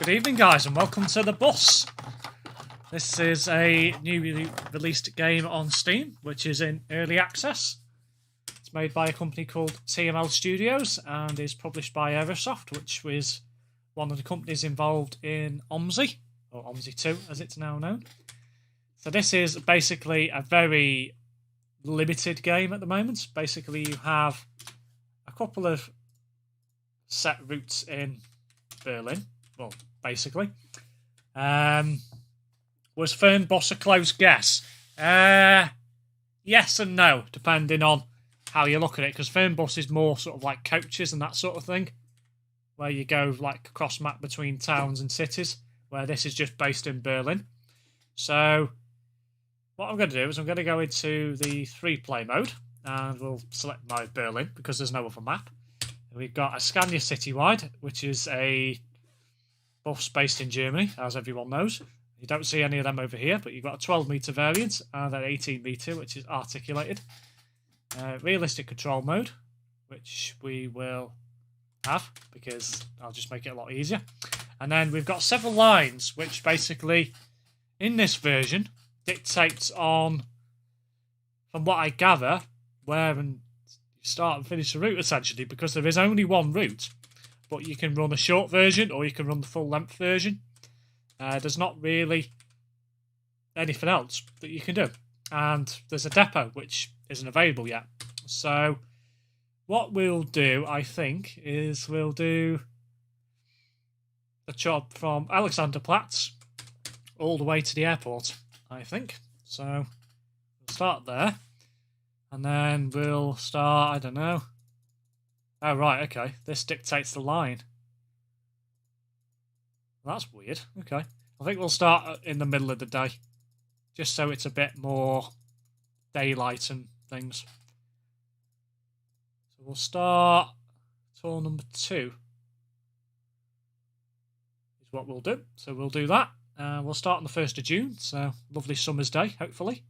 Good evening, guys, and welcome to The Bus. This is a newly released game on Steam, which is in early access. It's made by a company called TML Studios and is published by Aerosoft, which was one of the companies involved in OMSI, or OMSI 2 as it's now known. So this is basically a very limited game at the moment. Basically, you have a couple of set routes in Berlin. Well, basically. Was Fernbus a close guess? Yes and no, depending on how you look at it, because Fernbus is more sort of like coaches and that sort of thing, where you go like across map between towns and cities, where this is just based in Berlin. So what I'm going to do is I'm going to go into the 3-play mode, and we'll select my Berlin, because there's no other map. We've got a Scania Citywide, which is a bus based in Germany, as everyone knows. You don't see any of them over here, but you've got a 12-metre variant and an 18-metre, which is articulated. Realistic control mode, which we will have, because I'll just make it a lot easier. And then we've got several lines, which basically, in this version, dictates on, from what I gather, where and you start and finish the route, essentially, because there is only one route, but you can run a short version or you can run the full-length version. There's not really anything else that you can do. And there's a depot, which isn't available yet. So what we'll do, I think, is we'll do the job from Alexanderplatz all the way to the airport, I think. So we'll start there. And then we'll start, I don't know. Oh, right, okay. This dictates the line. That's weird. Okay. I think we'll start in the middle of the day, just so it's a bit more daylight and things. So we'll start tour number 2 is what we'll do. So we'll do that. We'll start on the 1st of June, so lovely summer's day, hopefully.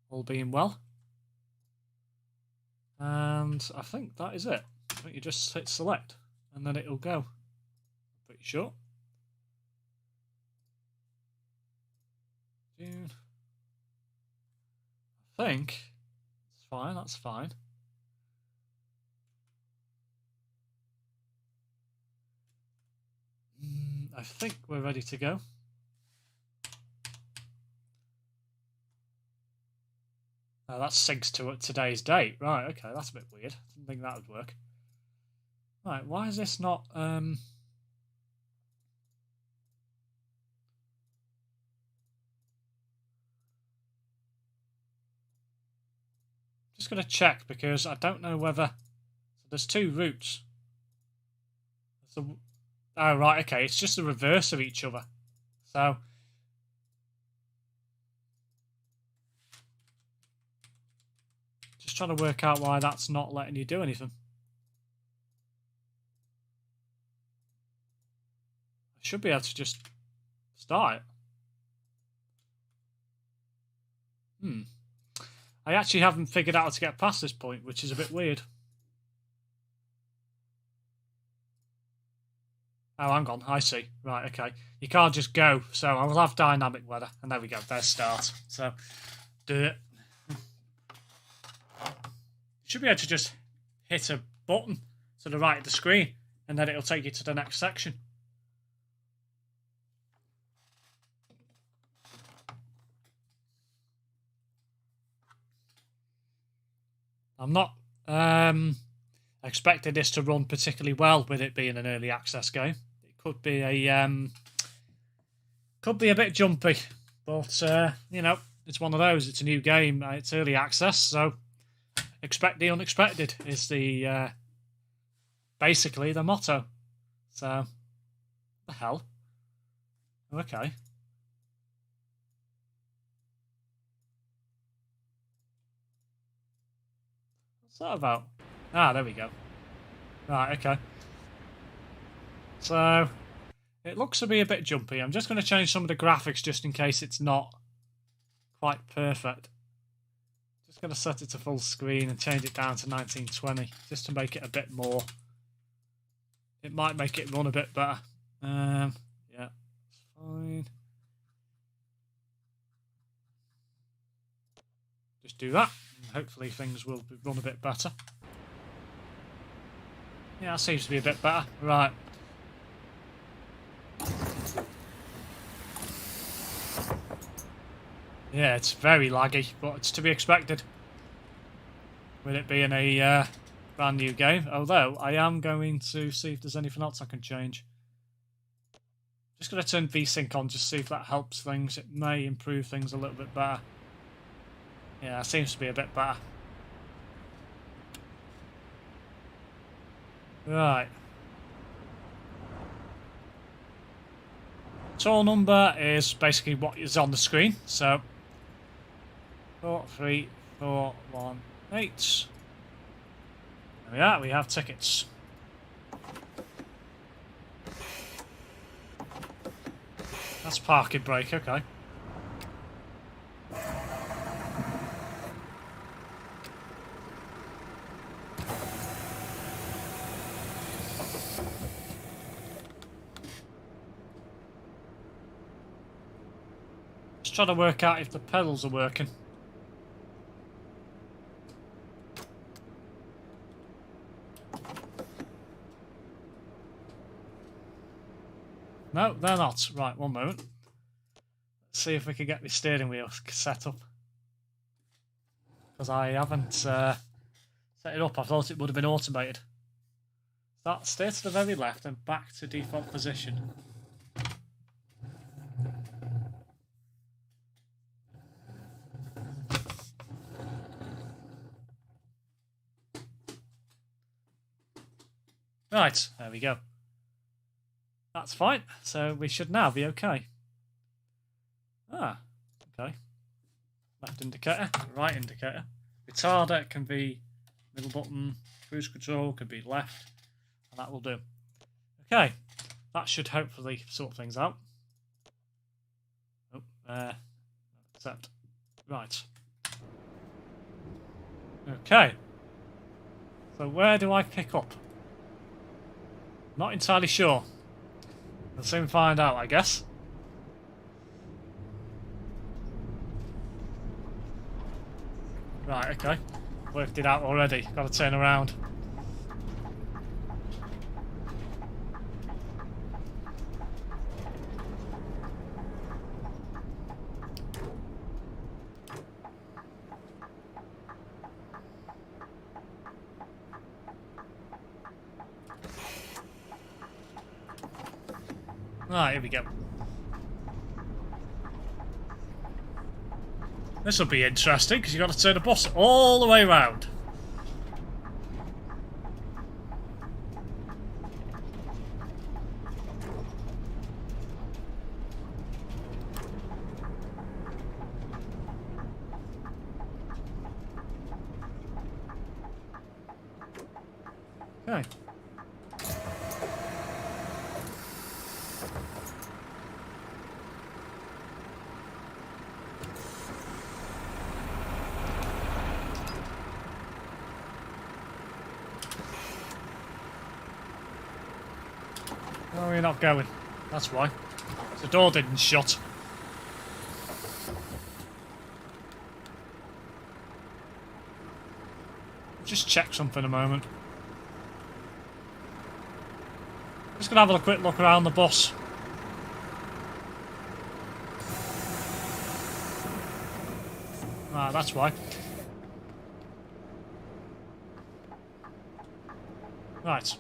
All being well. And I think that is it. I think you just hit select, and then it'll go. Pretty sure. June. I think it's fine. That's fine. I think we're ready to go. Oh, that syncs to today's date. Right, okay, that's a bit weird. Didn't think that would work. Right, why is this not... Just going to check, because I don't know whether... So there's 2 routes. Oh, right, okay, it's just the reverse of each other. So... Just trying to work out why that's not letting you do anything. I should be able to just start it. I actually haven't figured out how to get past this point, which is a bit weird. Oh, hang on, I see. Right, okay. You can't just go, so I will have dynamic weather. And there we go, there's start. So, do it. Should be able to just hit a button to the right of the screen, and then it'll take you to the next section. I'm not expecting this to run particularly well with it being an early access game. It could be a bit jumpy, but you know, it's one of those. It's a new game. It's early access, so expect the unexpected is the basically the motto. So, the hell? Okay. What's that about? Ah, there we go. Right, okay. So, it looks to be a bit jumpy. I'm just going to change some of the graphics just in case it's not quite perfect. Just going to set it to full screen and change it down to 1920 just to make it a bit more. It might make it run a bit better. just do that. And hopefully things will run a bit better. Yeah, that seems to be a bit better. Right. Yeah, it's very laggy, but it's to be expected. With it being a brand new game. Although, I am going to see if there's anything else I can change. Just going to turn VSync on, just see if that helps things. It may improve things a little bit better. Yeah, it seems to be a bit better. Right. Total number is basically what is on the screen. So 4, 3, 4, 1, 8. There we are, we have tickets. That's parking brake, okay. Just trying to work out if the pedals are working. No, they're not. Right, one moment. Let's see if we can get the steering wheel set up. Because I haven't set it up. I thought it would have been automated. That stay to the very left and back to default position. Right, there we go. That's fine. So we should now be okay. Ah, okay. Left indicator, right indicator. Retarder can be middle button, cruise control can be left, and that will do. Okay, that should hopefully sort things out. Oh, accept. Right. Okay. So where do I pick up? Not entirely sure. We'll soon find out, I guess. Right, okay. Worked it out already. Got to turn around. Right, here we go. This will be interesting because you've got to turn the bus all the way around. Okay. Oh, you're not going. That's why. The door didn't shut. Just check something a moment. Just gonna have a quick look around the bus. Right, that's why. Right.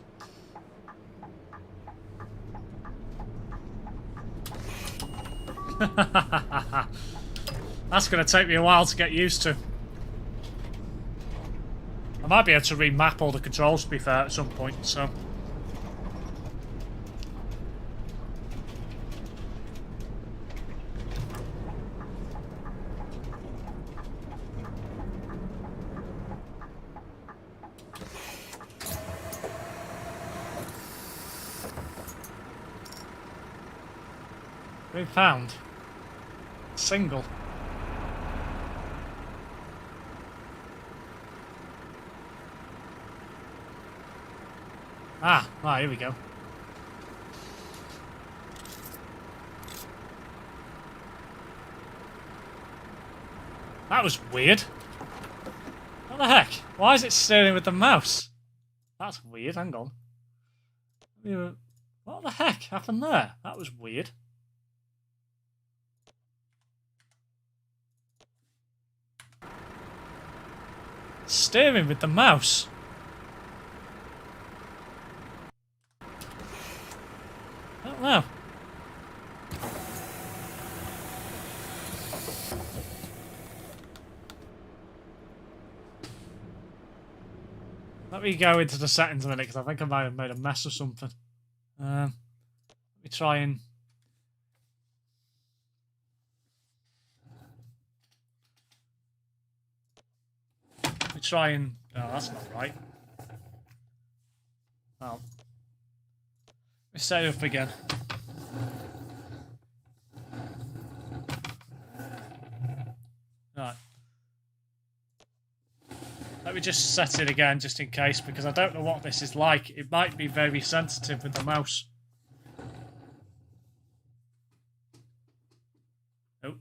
That's going to take me a while to get used to. I might be able to remap all the controls, to be fair, at some point, so... We found single. Ah, right, here we go. That was weird. the heck? Why is it steering with the mouse? That's weird, hang on. What the heck happened there? That was weird. Steering with the mouse. I don't know. Let me go into the settings a minute because I think I might have made a mess or something. Let me try and... Let me try and... Oh, that's not right. Oh. Let me set it up again. Right. Let me just set it again just in case, because I don't know what this is like. It might be very sensitive with the mouse. Oh.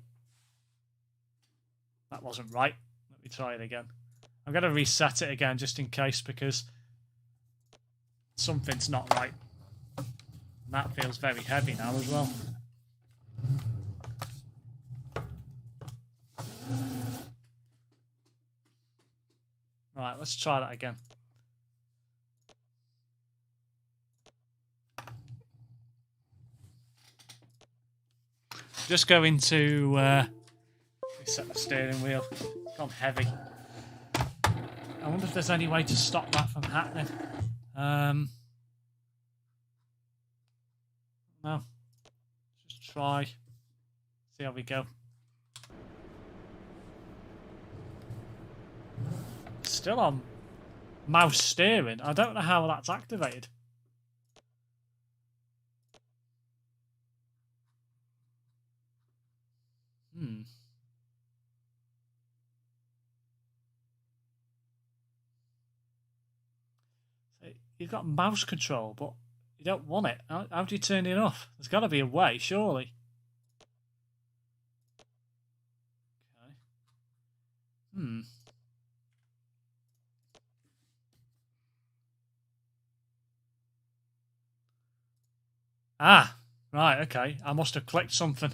That wasn't right. Let me try it again. I'm going to reset it again just in case, because something's not right. And that feels very heavy now as well. Right, let's try that again. Just go into set the steering wheel. It's gone heavy. I wonder if there's any way to stop that from happening. No. Just try. See how we go. Still on mouse steering. I don't know how that's activated. You've got mouse control, but you don't want it. How do you turn it off? There's got to be a way, surely. Okay. Ah, right, okay. I must have clicked something.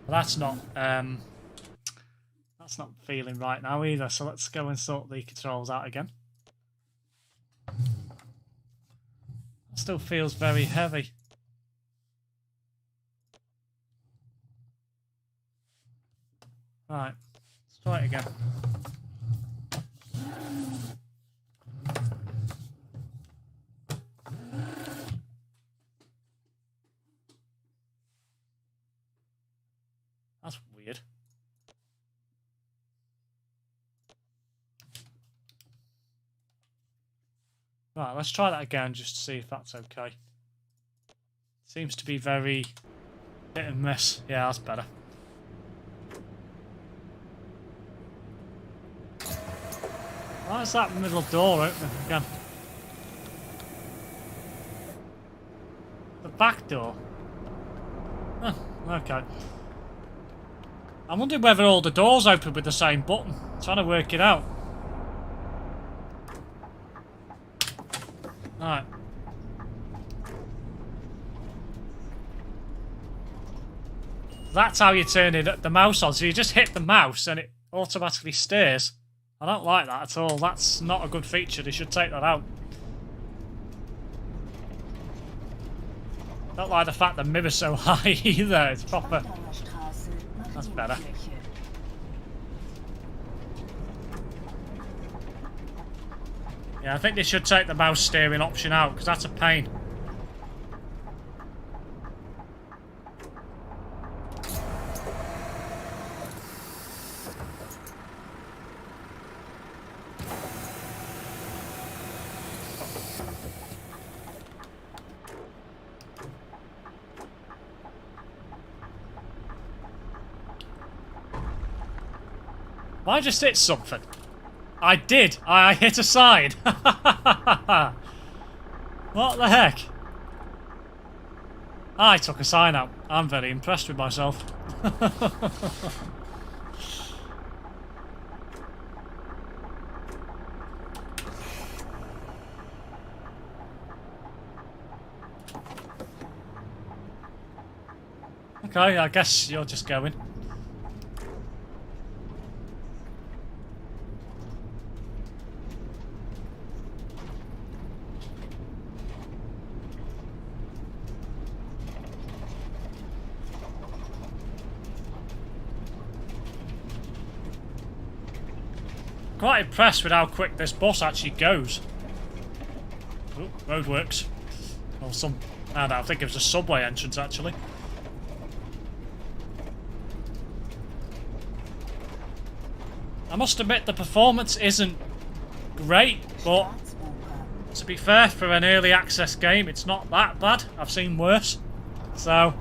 But that's not feeling right now either, so let's go and sort the controls out again. It still feels very heavy. Right, let's try it again. That's weird. Right, let's try that again just to see if that's okay. Seems to be very hit and miss. Yeah, that's better. Why is that middle door open again? The back door? Oh, okay. I'm wondering whether all the doors open with the same button. I'm trying to work it out. Alright. That's how you turn the mouse on. So you just hit the mouse and it automatically steers. I don't like that at all. That's not a good feature. They should take that out. Don't like the fact the mirror's so high either. It's proper. That's better. Yeah, I think they should take the mouse steering option out because that's a pain. I just hit something. I did. I hit a sign. What the heck? I took a sign out. I'm very impressed with myself. Okay, I guess you're just going. Quite impressed with how quick this bus actually goes. Oh, roadworks. Or some... I think it was a subway entrance, actually. I must admit the performance isn't great, but to be fair, for an early access game, it's not that bad. I've seen worse. So...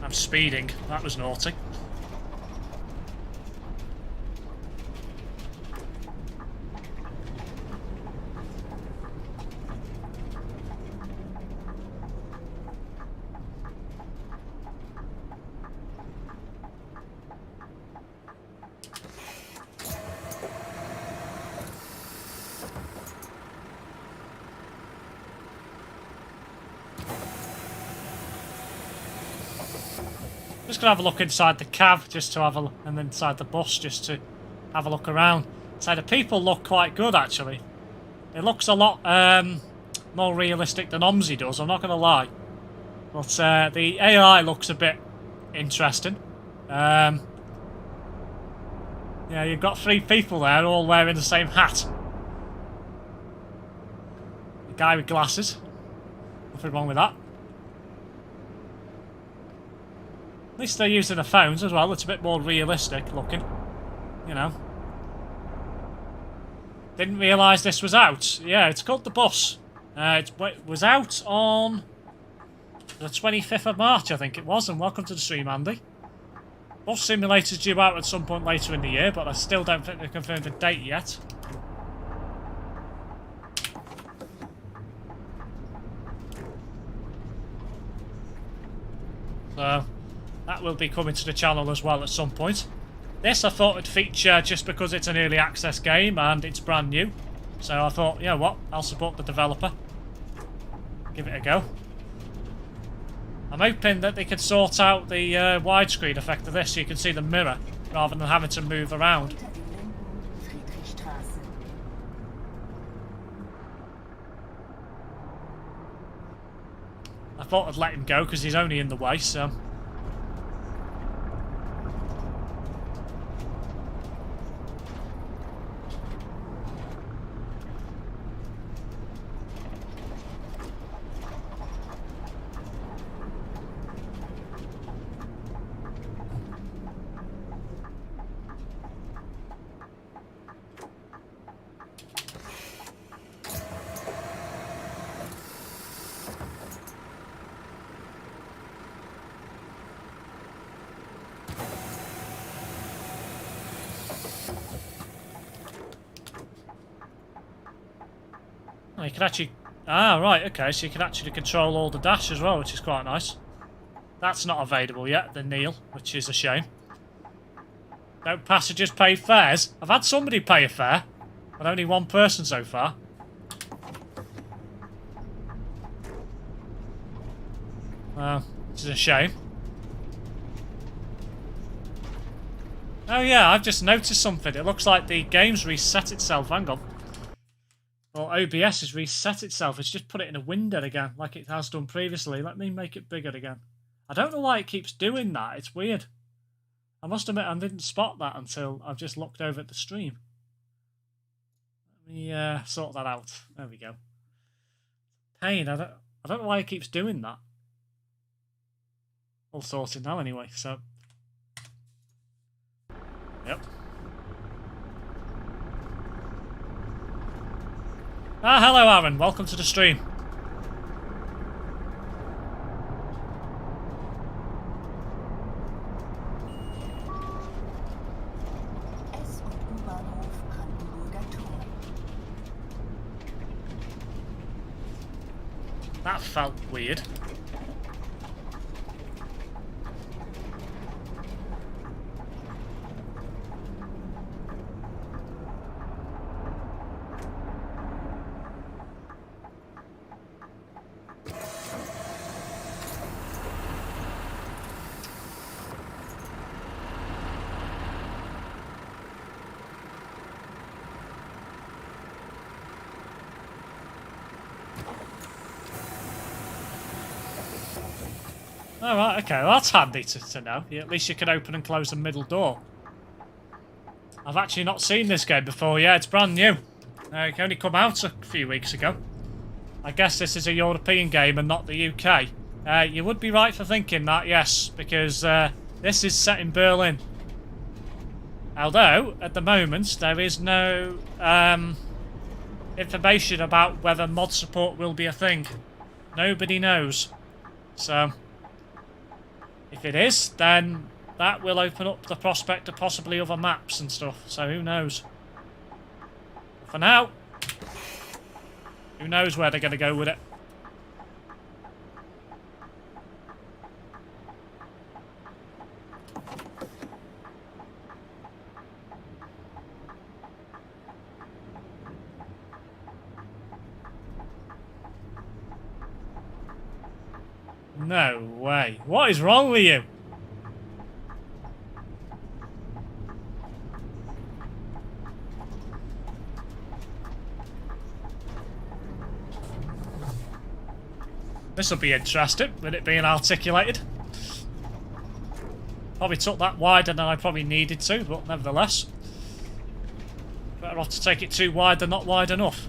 I'm speeding. That was naughty. Just gonna have a look inside the cab, just to have a look, and then inside the bus, just to have a look around. So the people look quite good, actually. It looks a lot more realistic than OMSI does, I'm not gonna lie. But the AI looks a bit interesting. Yeah, you've got 3 people there, all wearing the same hat. The guy with glasses. Nothing wrong with that. At least they're using their phones as well. It's a bit more realistic looking, you know. Didn't realise this was out. Yeah, it's called The Bus. It was out on the 25th of March, I think it was. And welcome to the stream, Andy. Bus Simulator's due out at some point later in the year, but I still don't think they've confirmed a date yet. So... that will be coming to the channel as well at some point. This I thought would feature just because it's an early access game and it's brand new. So I thought, you know what, I'll support the developer. Give it a go. I'm hoping that they could sort out the widescreen effect of this so you can see the mirror rather than having to move around. I thought I'd let him go because he's only in the way, so... Oh, you can actually... ah, right, okay, so you can actually control all the dash as well, which is quite nice. That's not available yet, the Neil, which is a shame. Don't passengers pay fares? I've had somebody pay a fare, but only one person so far. Which is a shame. Oh yeah, I've just noticed something. It looks like the game's reset itself. Hang on. Or OBS has reset itself. It's just put it in a window again, like it has done previously. Let me make it bigger again. I don't know why it keeps doing that. It's weird. I must admit I didn't spot that until I've just looked over at the stream. Let me sort that out. There we go. Pain. I don't know why it keeps doing that. All sorted now anyway, so... yep. Ah, hello Aaron. Welcome to the stream. That felt weird. Alright, okay, well, that's handy to know. At least you can open and close the middle door. I've actually not seen this game before, yeah, it's brand new. It only come out a few weeks ago. I guess this is a European game and not the UK. You would be right for thinking that, yes, because this is set in Berlin. Although, at the moment, there is no information about whether mod support will be a thing. Nobody knows. So, if it is, then that will open up the prospect of possibly other maps and stuff. So who knows? For now, who knows where they're going to go with it. No way. What is wrong with you? This will be interesting, with it being articulated. Probably took that wider than I probably needed to, but nevertheless. Better off to take it too wide than not wide enough.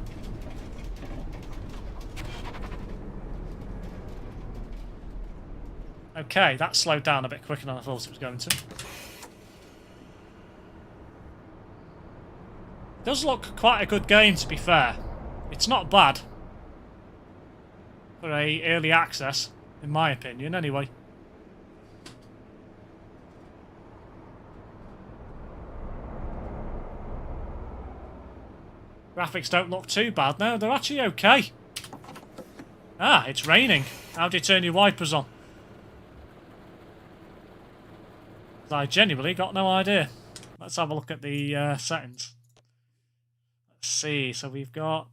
Okay, that slowed down a bit quicker than I thought it was going to. It does look quite a good game, to be fair. It's not bad. For a early access, in my opinion, anyway. Graphics don't look too bad now, they're actually okay. Ah, it's raining. How do you turn your wipers on? I genuinely got no idea. Let's have a look at the settings. Let's see, so we've got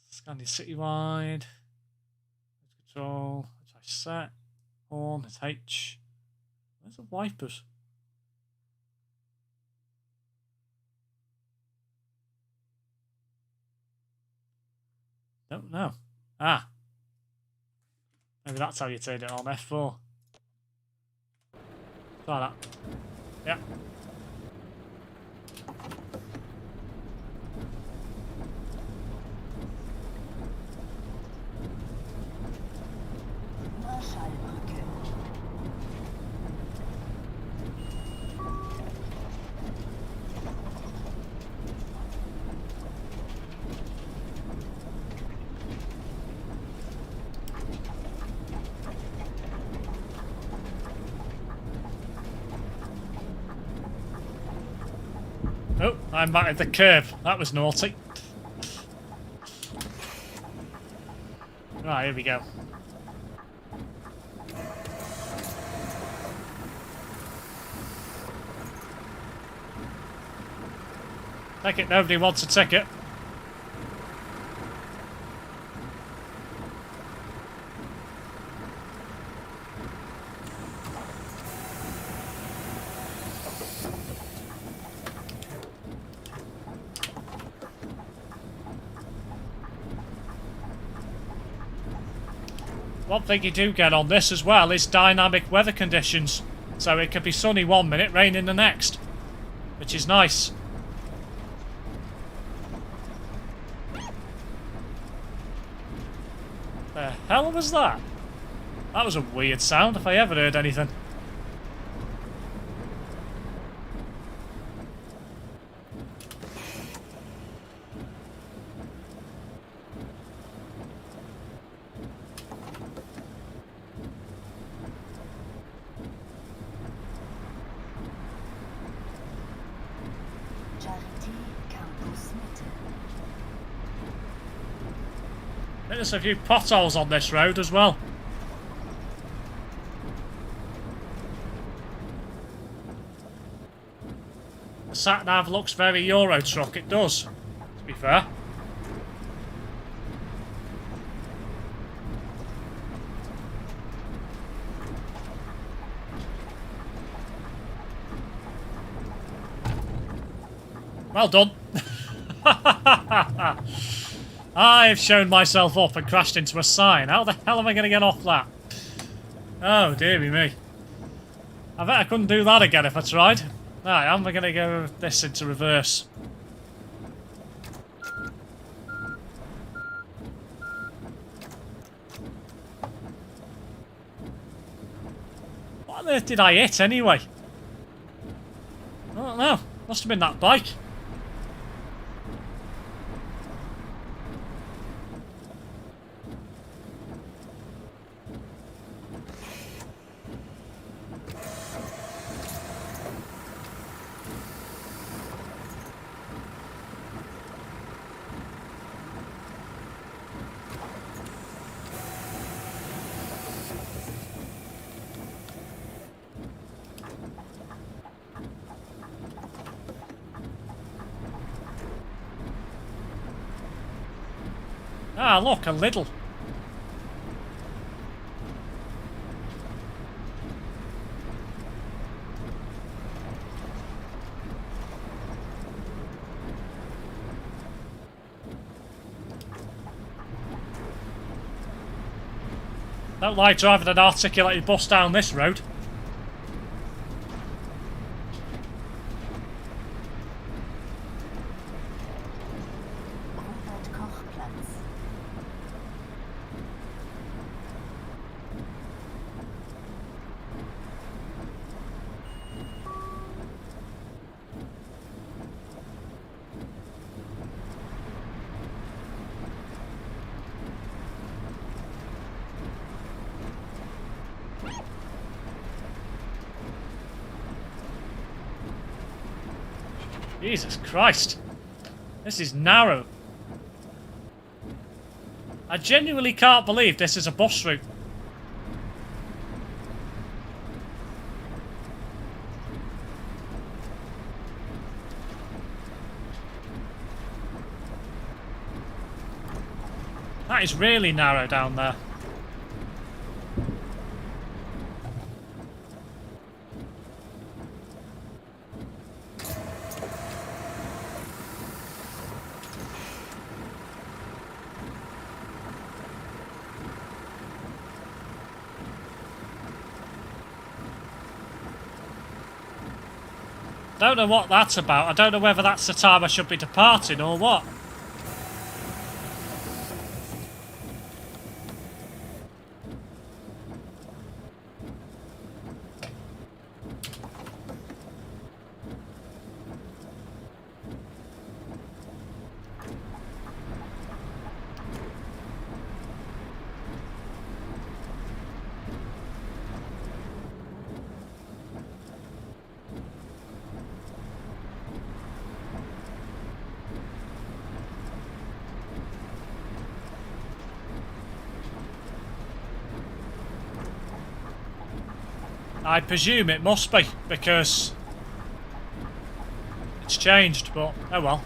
scan your citywide, control, I set, horn, it's H. Where's the wipers? Don't know. Ah. Maybe that's how you turn it on, F4. Try that. Yeah. Oh, I'm back at the curb. That was naughty. Right, here we go. Take it, nobody wants a ticket. One thing you do get on this as well is dynamic weather conditions. So it could be sunny one minute, raining the next. Which is nice. The hell was that? That was a weird sound if I ever heard anything. There's a few potholes on this road as well. The sat-nav looks very Euro truck, it does, to be fair. Well done. I've shown myself up and crashed into a sign. How the hell am I going to get off that? Oh, dearie me. I bet I couldn't do that again if I tried. Right, how am I going to go this into reverse? What on earth did I hit anyway? I don't know. Must have been that bike. Ah, look, a little. Don't like driving an articulated bus down this road. Jesus Christ. This is narrow. I genuinely can't believe this is a bus route. That is really narrow down there. Don't know what that's about. I don't know whether that's the time I should be departing or what. I presume it must be, because it's changed, but oh well.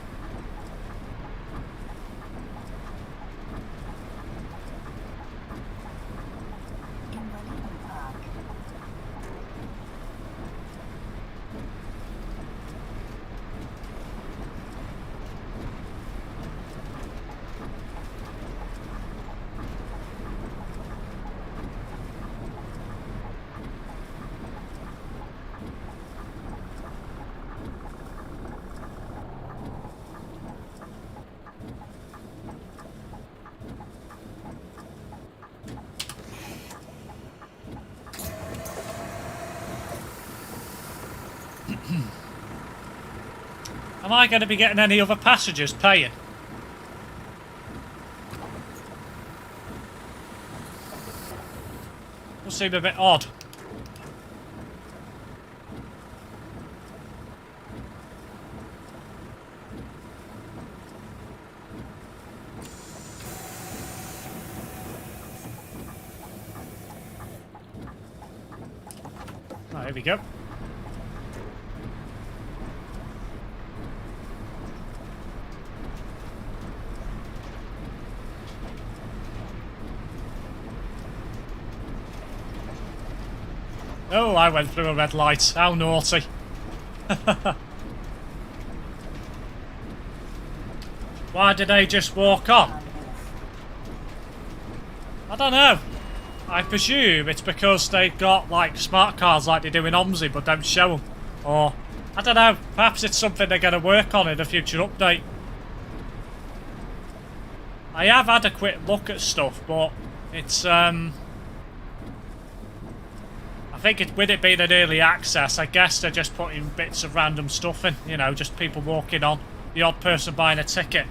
Am I going to be getting any other passengers paying? Will seem a bit odd. Oh, here we go. Oh, I went through a red light. How naughty. Why did they just walk on? I don't know. I presume it's because they've got like smart cards like they do in OMSI but don't show them. Or, I don't know, perhaps it's something they're going to work on in a future update. I have had a quick look at stuff, but it's, I think with it being an early access, I guess they're just putting bits of random stuff in, you know, just people walking on, the odd person buying a ticket.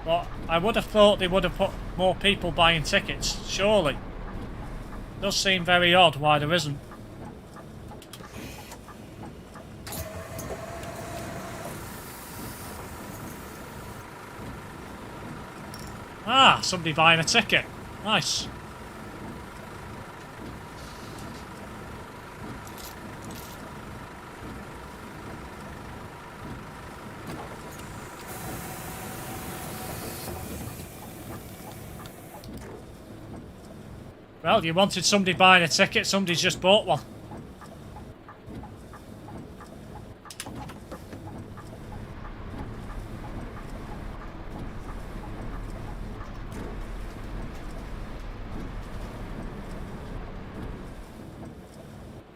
But I would have thought they would have put more people buying tickets, surely. It does seem very odd why there isn't. Ah, somebody buying a ticket. Nice. Well, you wanted somebody buying a ticket, somebody's just bought one.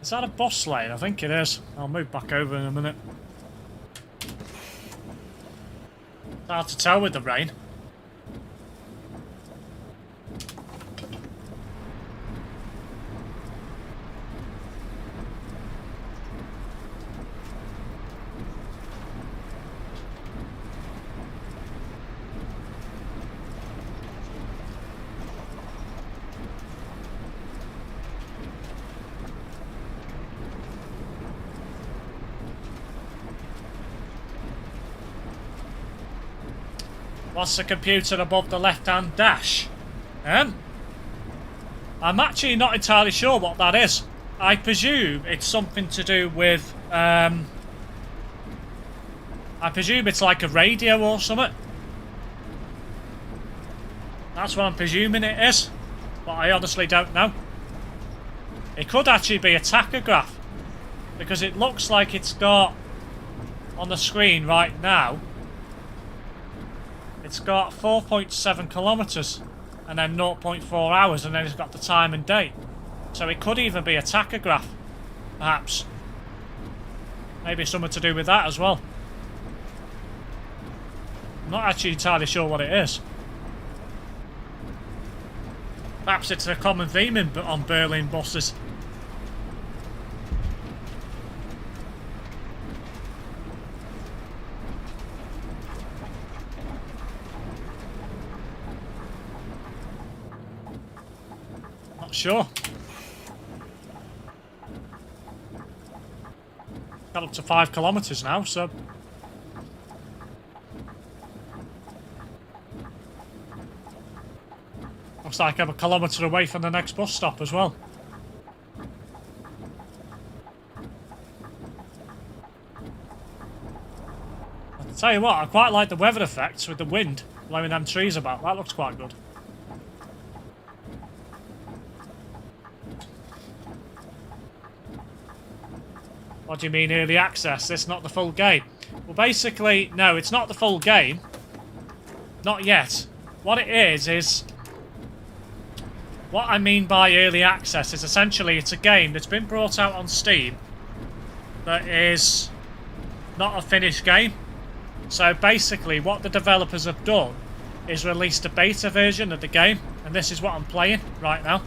Is that a bus lane? I think it is. I'll move back over in a minute. It's hard to tell with the rain. What's the computer above the left-hand dash? I'm actually not entirely sure what that is. I presume it's something to do with, I presume it's like a radio or something. That's what I'm presuming it is, but I honestly don't know. It could actually be a tachograph, because it looks like it's got, on the screen right now, it's got 4.7 kilometres and then 0.4 hours, and then it's got the time and date. So it could even be a tachograph, perhaps. Maybe something to do with that as well. I'm not actually entirely sure what it is. Perhaps it's a common theme on Berlin buses. Sure. Got up to 5 kilometres now, so... Looks like I'm a kilometre away from the next bus stop as well. I'll tell you what, I quite like the weather effects with the wind blowing them trees about. That looks quite good. What do you mean early access? This is not the full game. Well, basically, no, it's not the full game. Not yet. What it is... What I mean by early access is essentially it's a game that's been brought out on Steam that is not a finished game. So basically what the developers have done is released a beta version of the game, and this is what I'm playing right now.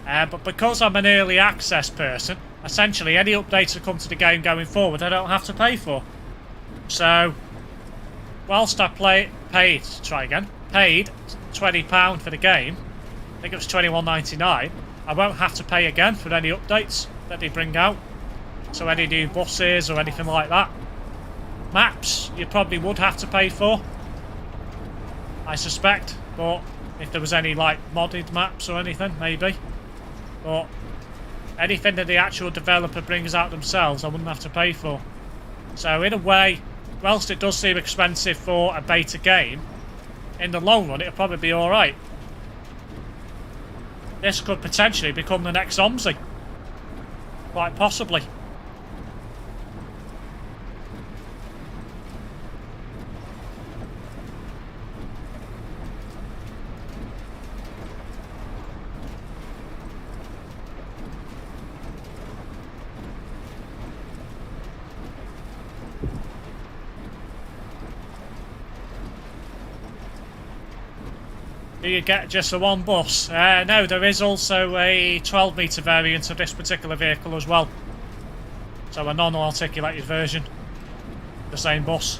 But because I'm an early access person, essentially any updates that come to the game going forward I don't have to pay for. So, whilst I paid £20 for the game, I think it was $21.99, I won't have to pay again for any updates that they bring out. So any new buses or anything like that. Maps, you probably would have to pay for, I suspect, but if there was any like modded maps or anything, maybe. But anything that the actual developer brings out themselves, I wouldn't have to pay for. So in a way, whilst it does seem expensive for a beta game, in the long run it'll probably be alright. This could potentially become the next OMSI. Quite possibly. Do you get just the one bus? No, there is also a 12-metre variant of this particular vehicle as well. So a non-articulated version. The same bus.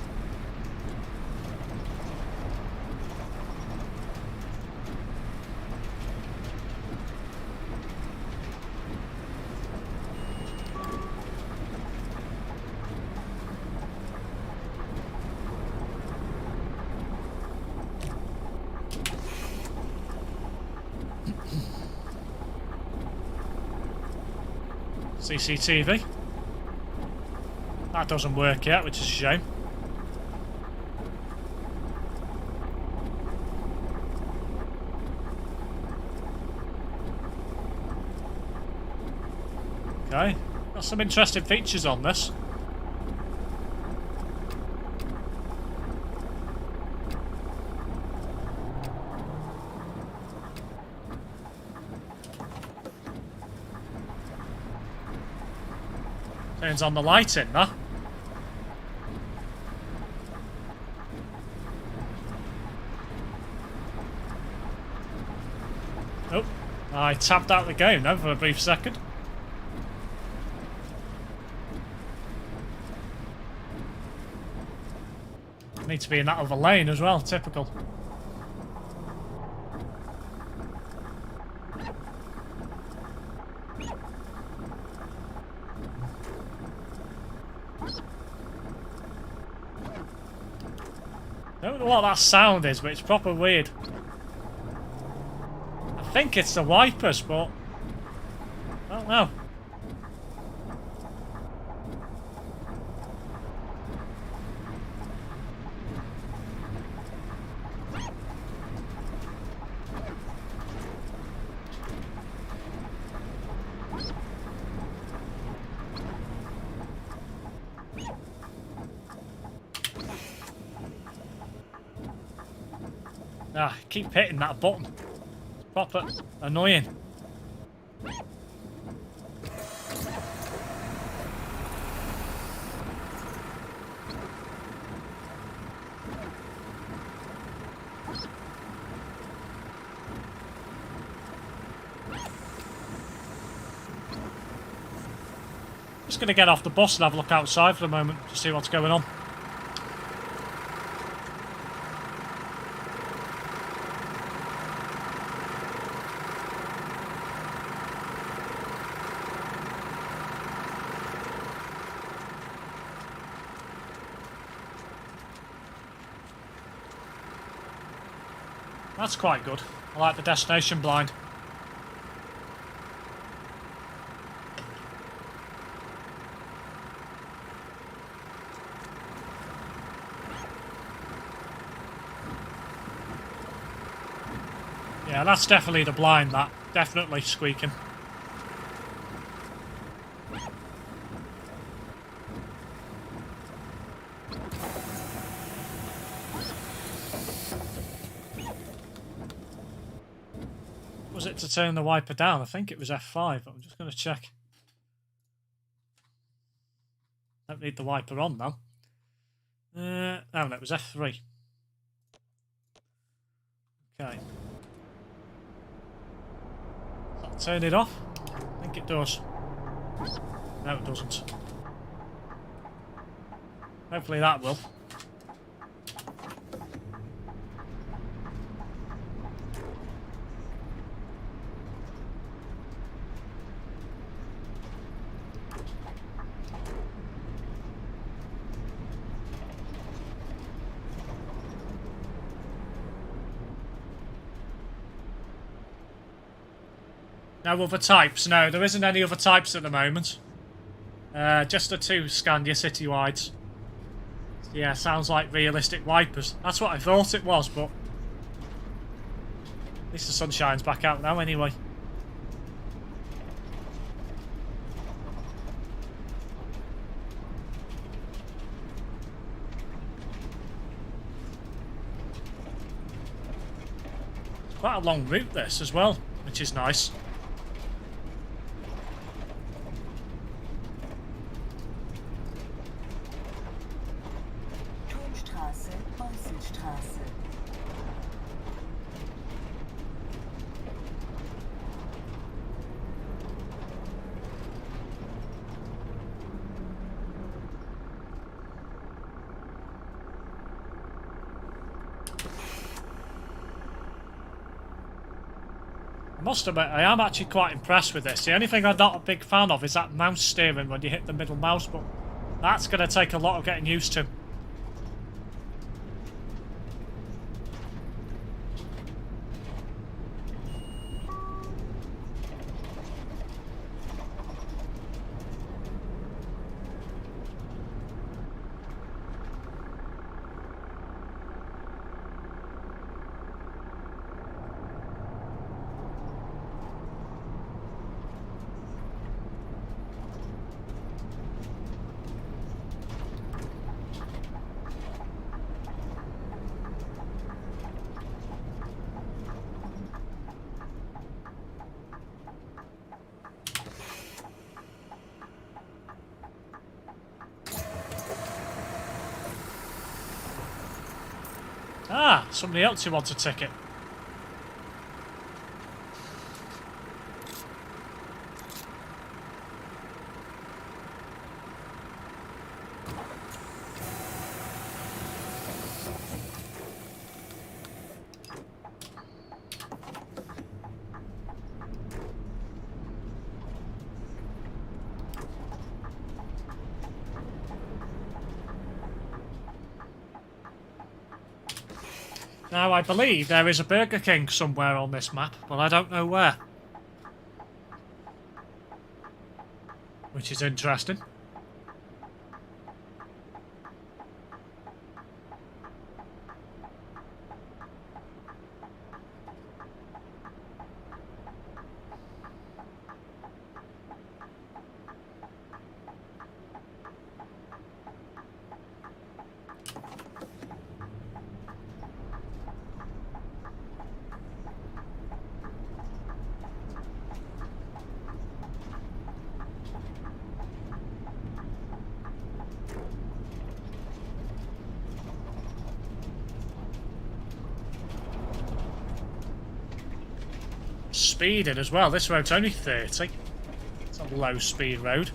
CCTV. That doesn't work yet, which is a shame. Okay, got some interesting features on this. Turns on the lighting, huh? Oh, I tapped out the game now for a brief second. Need to be in that other lane as well, typical. Don't know what that sound is, but it's proper weird. I think it's the wipers, but I don't know. Ah, keep hitting that button. It's proper annoying. Just going to get off the bus and have a look outside for a moment to see what's going on. That's quite good. I like the destination blind. Yeah, that's definitely the blind, that. Definitely squeaking. Was it to turn the wiper down? I think it was F5, but I'm just going to check. Don't need the wiper on now. Oh no, it was F3. Okay. Does that turn it off? I think it does. No, it doesn't. Hopefully that will. No other types? No, there isn't any other types at the moment. Just the two Scania Citywides. Yeah, sounds like realistic wipers. That's what I thought it was, but at least the sun shines back out now anyway. It's quite a long route this as well, which is nice. Must admit, I am actually quite impressed with this. The only thing I'm not a big fan of is that mouse steering when you hit the middle mouse button. That's going to take a lot of getting used to. Ah, somebody else who wants a ticket. Now, I believe there is a Burger King somewhere on this map, but I don't know where. Which is interesting. Speeding as well. This road's only 30. It's a low speed road.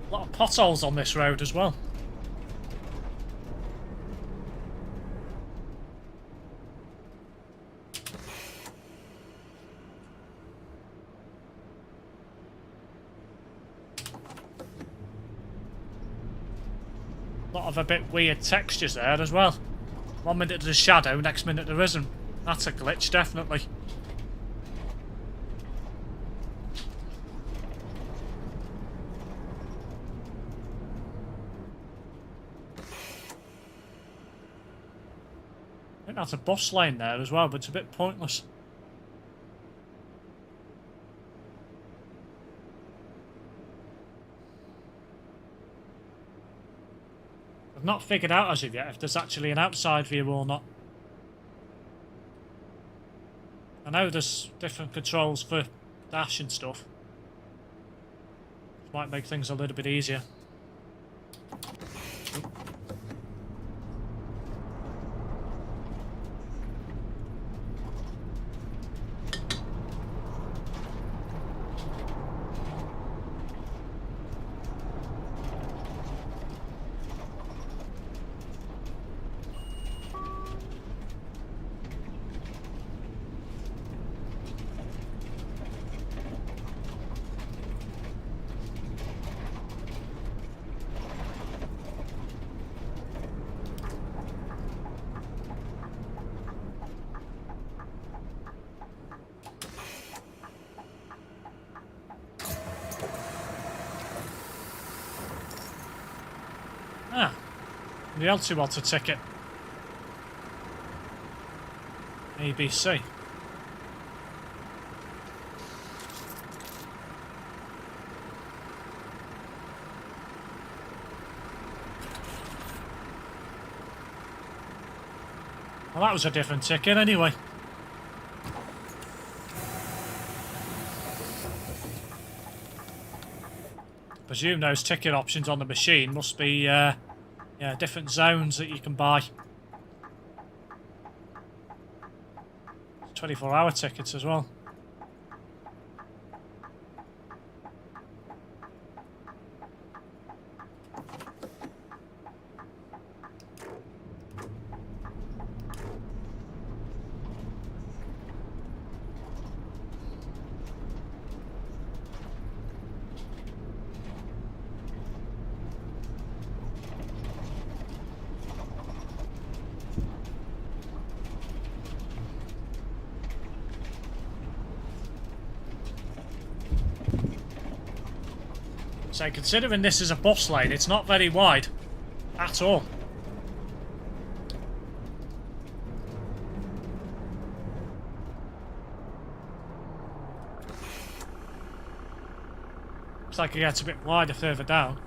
A lot of potholes on this road as well. A lot of a bit weird textures there as well. 1 minute there's a shadow, next minute there isn't. That's a glitch, definitely. I think that's a bus lane there as well, but it's a bit pointless. I've not figured out as of yet if there's actually an outside view or not. I know there's different controls for dash and stuff. Might make things a little bit easier. Ah, the L2 wants a ticket. ABC. Well, that was a different ticket anyway. Presume those ticket options on the machine must be yeah, different zones that you can buy. 24-hour tickets as well. So considering this is a bus lane, it's not very wide at all. Looks like it gets a bit wider further down.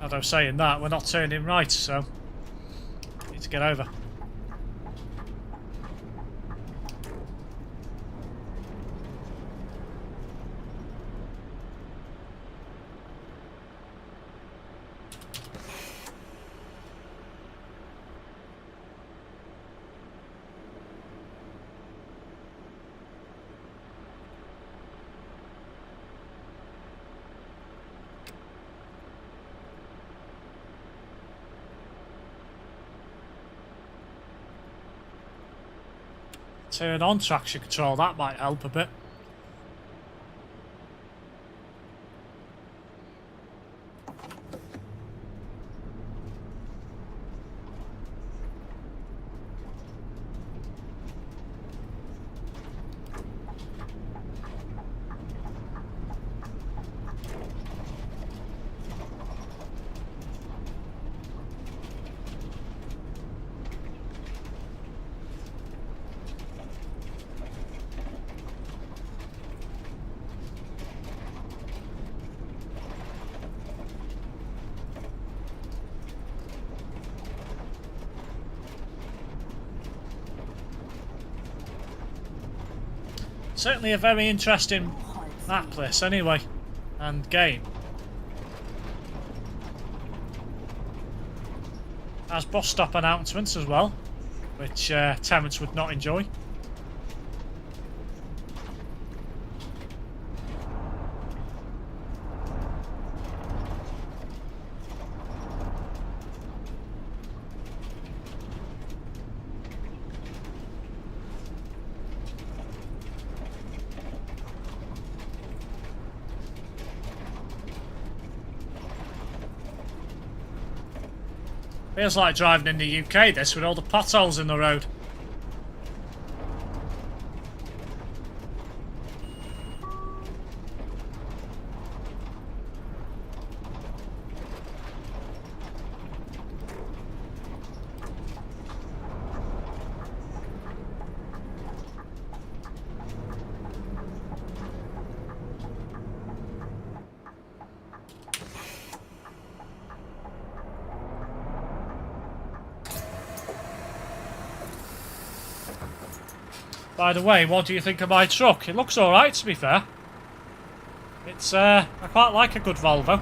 Although saying that, we're not turning right, so need to get over. Turn on traction control, that might help a bit. Certainly a very interesting map this anyway, and game. Has bus stop announcements as well, which tenants would not enjoy. Feels like driving in the UK, this, with all the potholes in the road. By the way, what do you think of my truck? It looks alright, to be fair. It's, I quite like a good Volvo.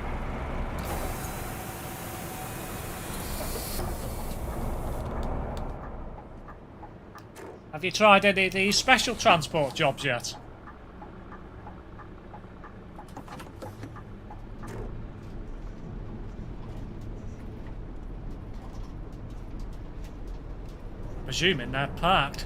Have you tried any of these special transport jobs yet? Presuming they're parked.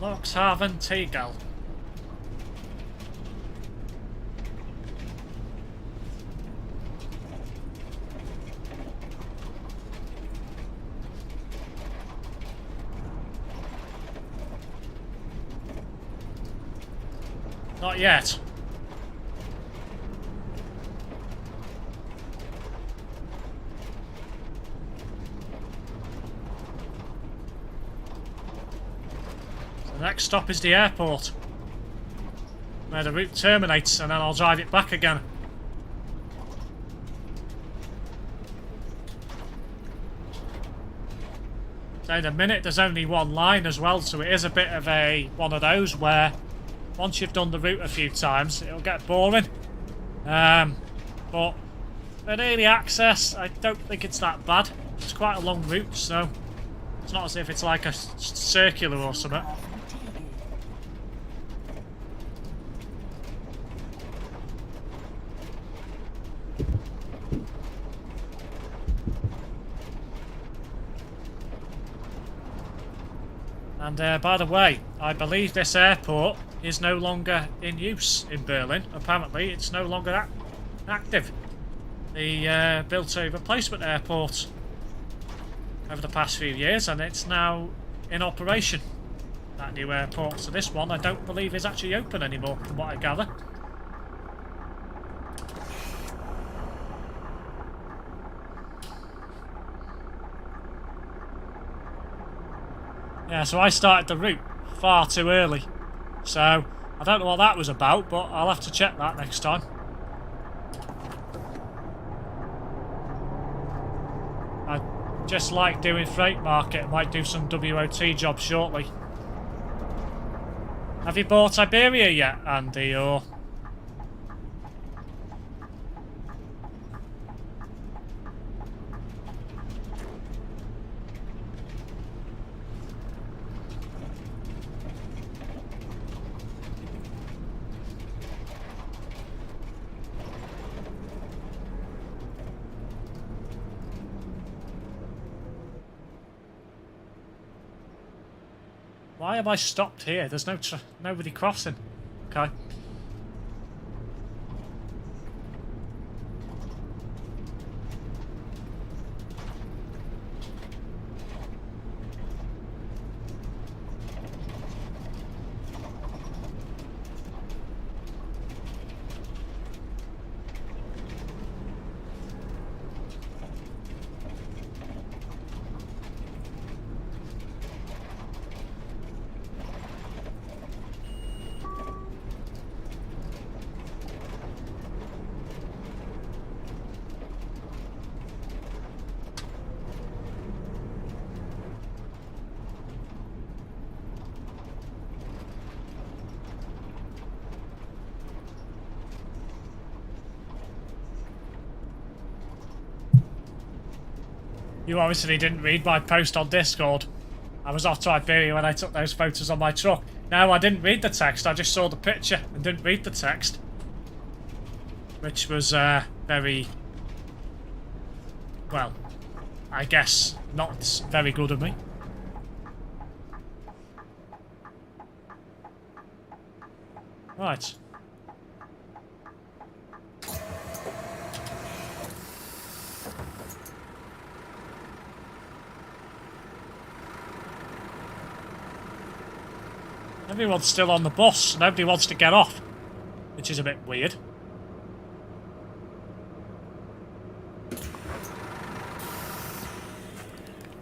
Loxhaven Tegel. Not yet. The next stop is the airport, where the route terminates, and then I'll drive it back again. So in a minute there's only one line as well, so it is a bit of one of those where once you've done the route a few times it'll get boring. But for early access I don't think it's that bad. It's quite a long route, so it's not as if it's like a circular or something. And by the way, I believe this airport is no longer in use in Berlin. Apparently, it's no longer active. They built a replacement airport over the past few years, and it's now in operation, that new airport. So this one, I don't believe is actually open anymore, from what I gather. Yeah, so I started the route far too early. So, I don't know what that was about, but I'll have to check that next time. I just like doing freight market. I might do some WOT jobs shortly. Have you bought Iberia yet, Andy, or...? Why have I stopped here? There's nobody crossing. Okay. You obviously didn't read my post on Discord. I was off to Iberia when I took those photos on my truck. No, I didn't read the text. I just saw the picture and didn't read the text. Which was very... well, I guess not very good of me. Right. Everyone's still on the bus. Nobody wants to get off, which is a bit weird.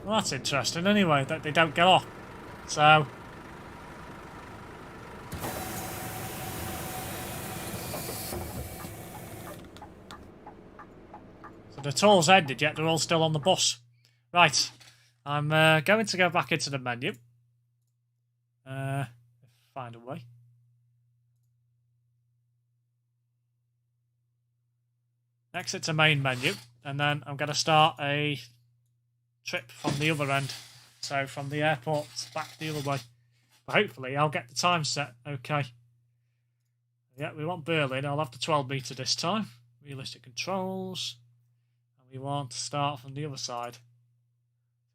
Well, that's interesting anyway, that they don't get off. So... so the tour's ended, yet they're all still on the bus. Right. I'm going to go back into the menu. Find a way. Exit to main menu, and then I'm going to start a trip from the other end. So from the airport back the other way. But hopefully I'll get the time set okay. Yeah, we want Berlin. I'll have the 12 metre this time. Realistic controls. And we want to start from the other side.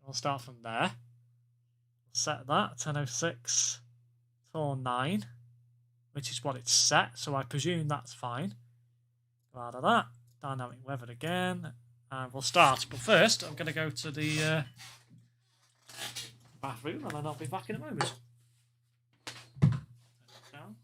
We'll start from there. Set that, 10:06. 49, which is what it's set, so I presume that's fine. Out of that, dynamic weather again, and we'll start. But first, I'm going to go to the bathroom, and then I'll be back in a moment. Down.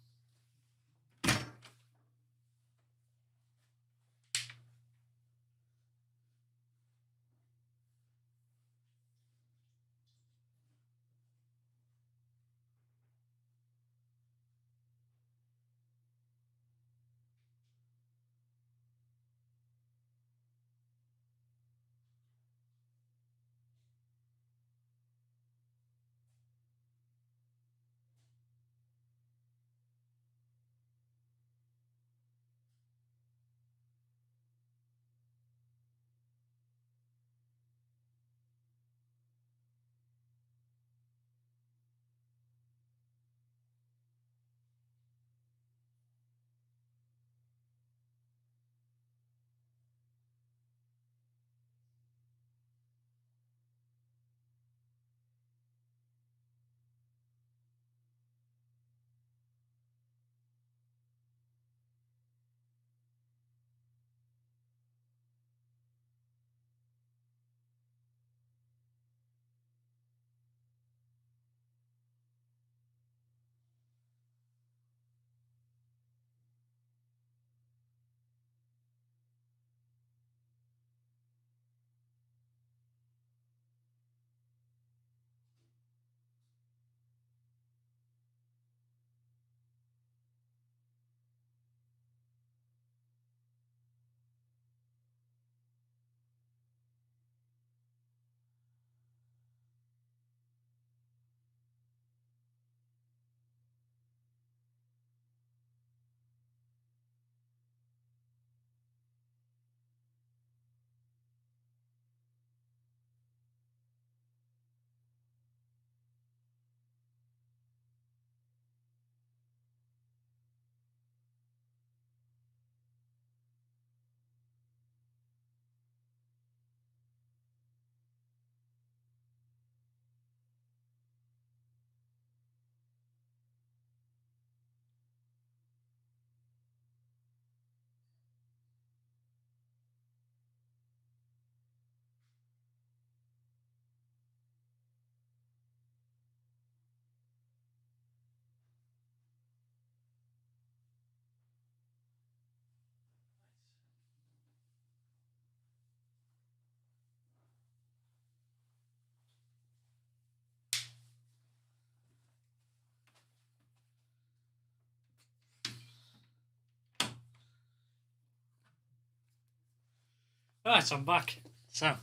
Right, I'm back. So,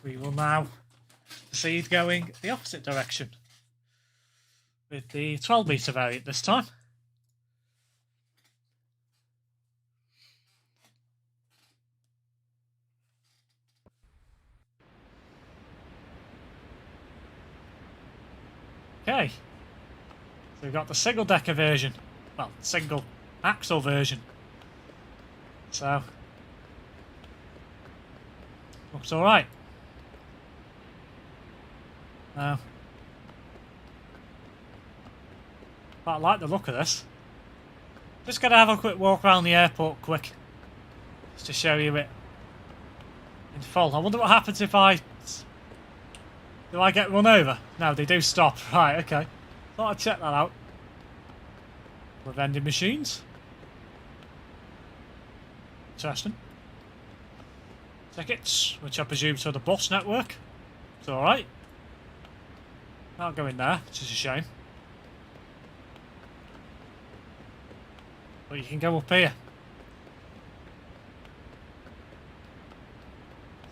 we will now proceed going the opposite direction with the 12-metre variant this time. Okay, so we've got the single-decker version. Well, single-axle version. So, looks alright. Now, quite like the look of this. Just going to have a quick walk around the airport quick. Just to show you it in full. I wonder what happens if I... Do I get run over? No, they do stop. Right, okay. Thought I'd check that out. With vending machines. Interesting. Tickets, which I presume are the bus network. It's alright. Can't go in there, which is a shame. But you can go up here.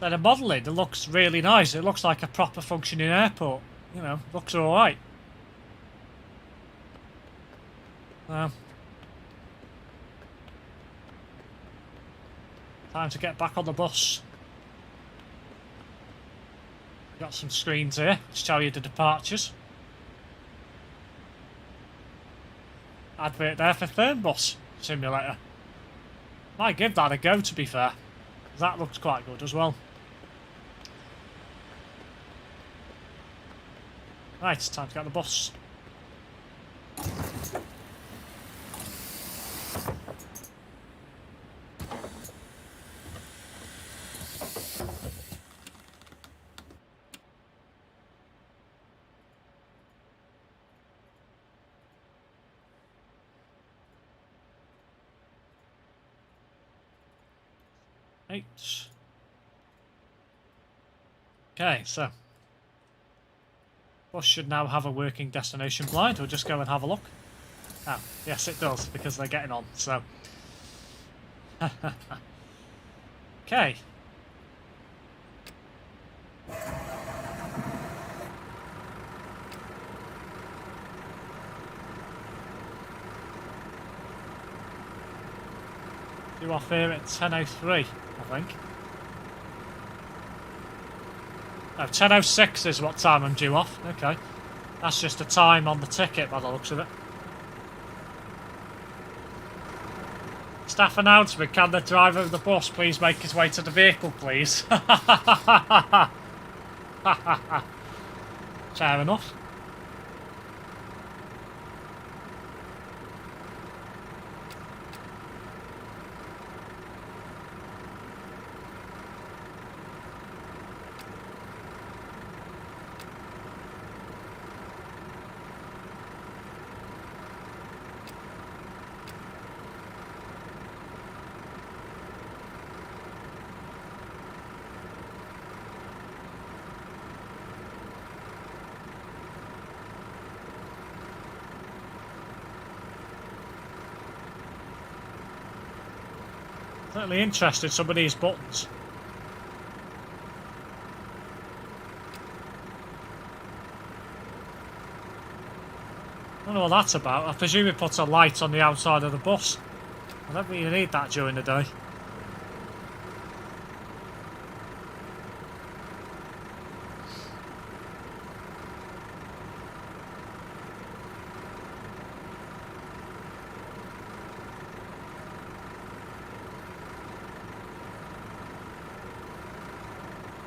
So the modelling, it looks really nice. It looks like a proper functioning airport. You know, looks alright. Time to get back on the bus. Got some screens here to tell you the departures. Advert there for Fernbus Simulator. Might give that a go, to be fair. That looks quite good as well. Right, it's time to get on the bus. Okay, so bus should now have a working destination blind. We'll just go and have a look. Oh, yes it does, because they're getting on, so. Okay. Due off here at 10:03, I think. No, 10:06 is what time I'm due off. Okay. That's just a time on the ticket by the looks of it. Staff announcement, can the driver of the bus please make his way to the vehicle, please? Fair enough. Certainly interested, some of these buttons. I don't know what that's about. I presume it puts a light on the outside of the bus. I don't really need that during the day.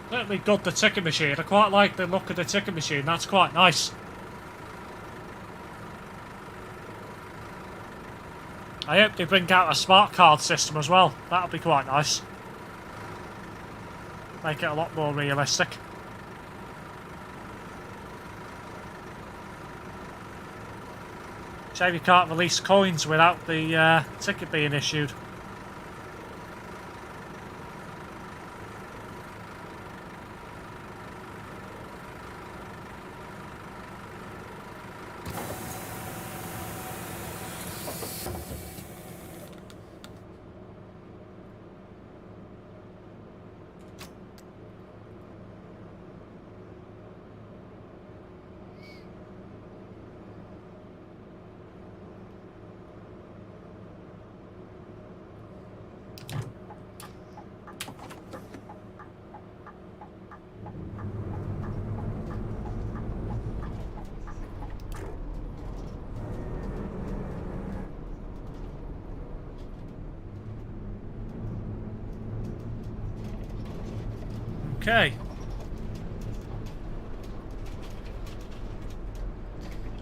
Certainly good, the ticket machine. I quite like the look of the ticket machine. That's quite nice. I hope they bring out a smart card system as well. That'll be quite nice. Make it a lot more realistic. Shame you can't release coins without the ticket being issued. Okay.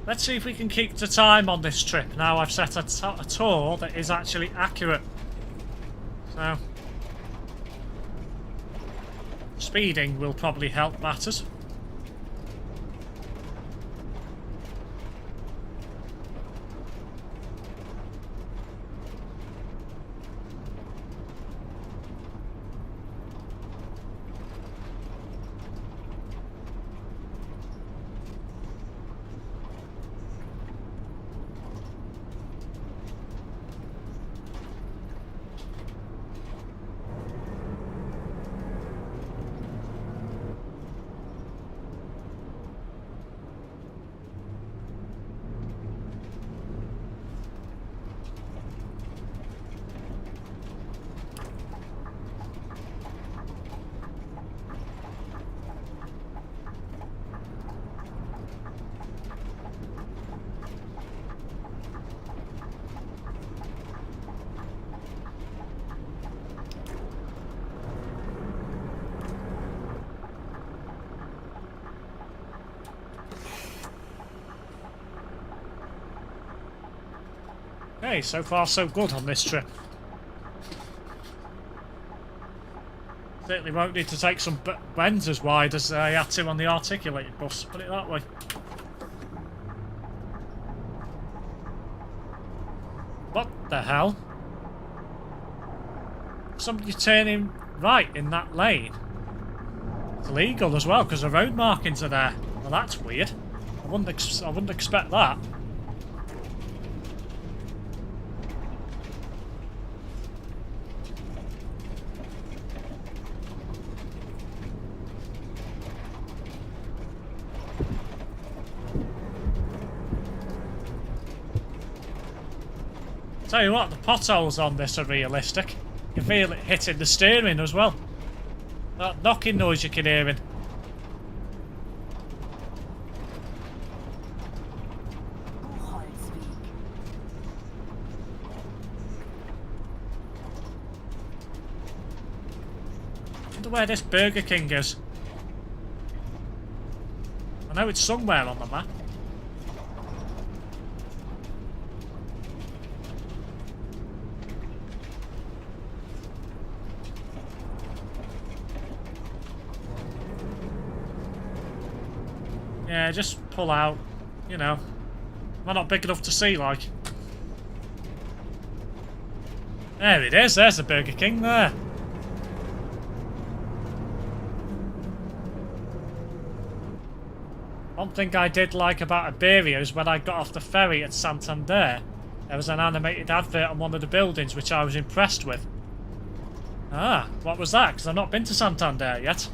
Let's see if we can keep to time on this trip. Now I've set a tour that is actually accurate. So, speeding will probably help matters. Okay, so far so good on this trip. Certainly won't need to take some bends as wide as I had to on the articulated bus, put it that way. What the hell? Somebody turning right in that lane. It's illegal as well because the road markings are there. Well, that's weird. I wouldn't expect that. Tell you what, the potholes on this are realistic. You can feel it hitting the steering as well. That knocking noise you can hear in. I wonder where this Burger King is. I know it's somewhere on the map. Yeah, just pull out, you know. Am I not big enough to see, like? There it is, there's the Burger King there. One thing I did like about Iberia is when I got off the ferry at Santander, there was an animated advert on one of the buildings which I was impressed with. Ah, what was that? Because I've not been to Santander yet.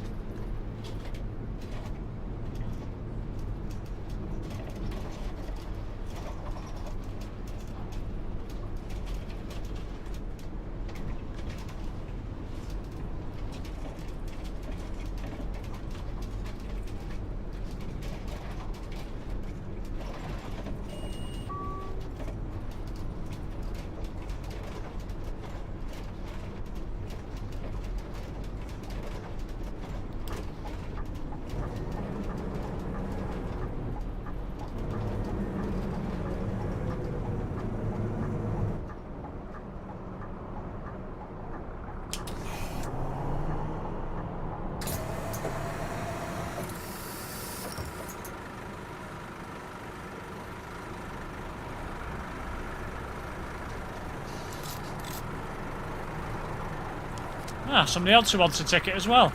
Ah, somebody else who wants a ticket as well.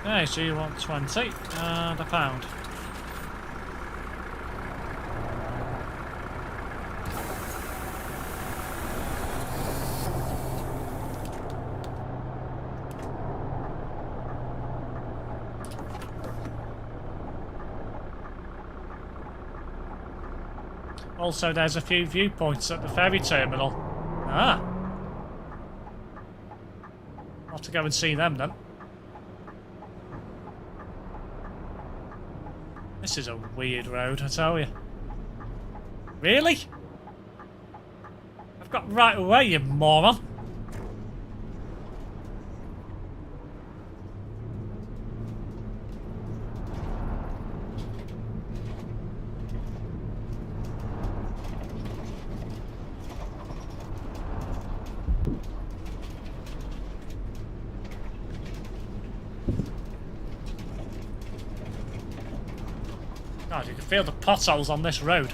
Okay, so you want 20 and a pound. Also, there's a few viewpoints at the ferry terminal. Ah. I'll have to go and see them then. This is a weird road, I tell you. Really? Got right away, you moron. God, you can feel the potholes on this road.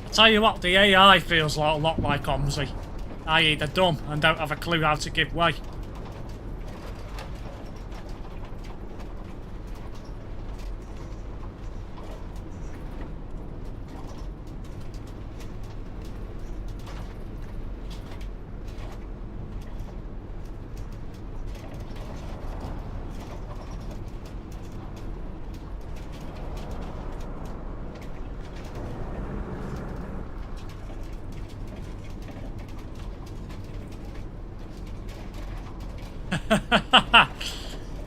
I tell you what, the AI feels like a lot like OMSI. I.e. they're dumb and don't have a clue how to give way.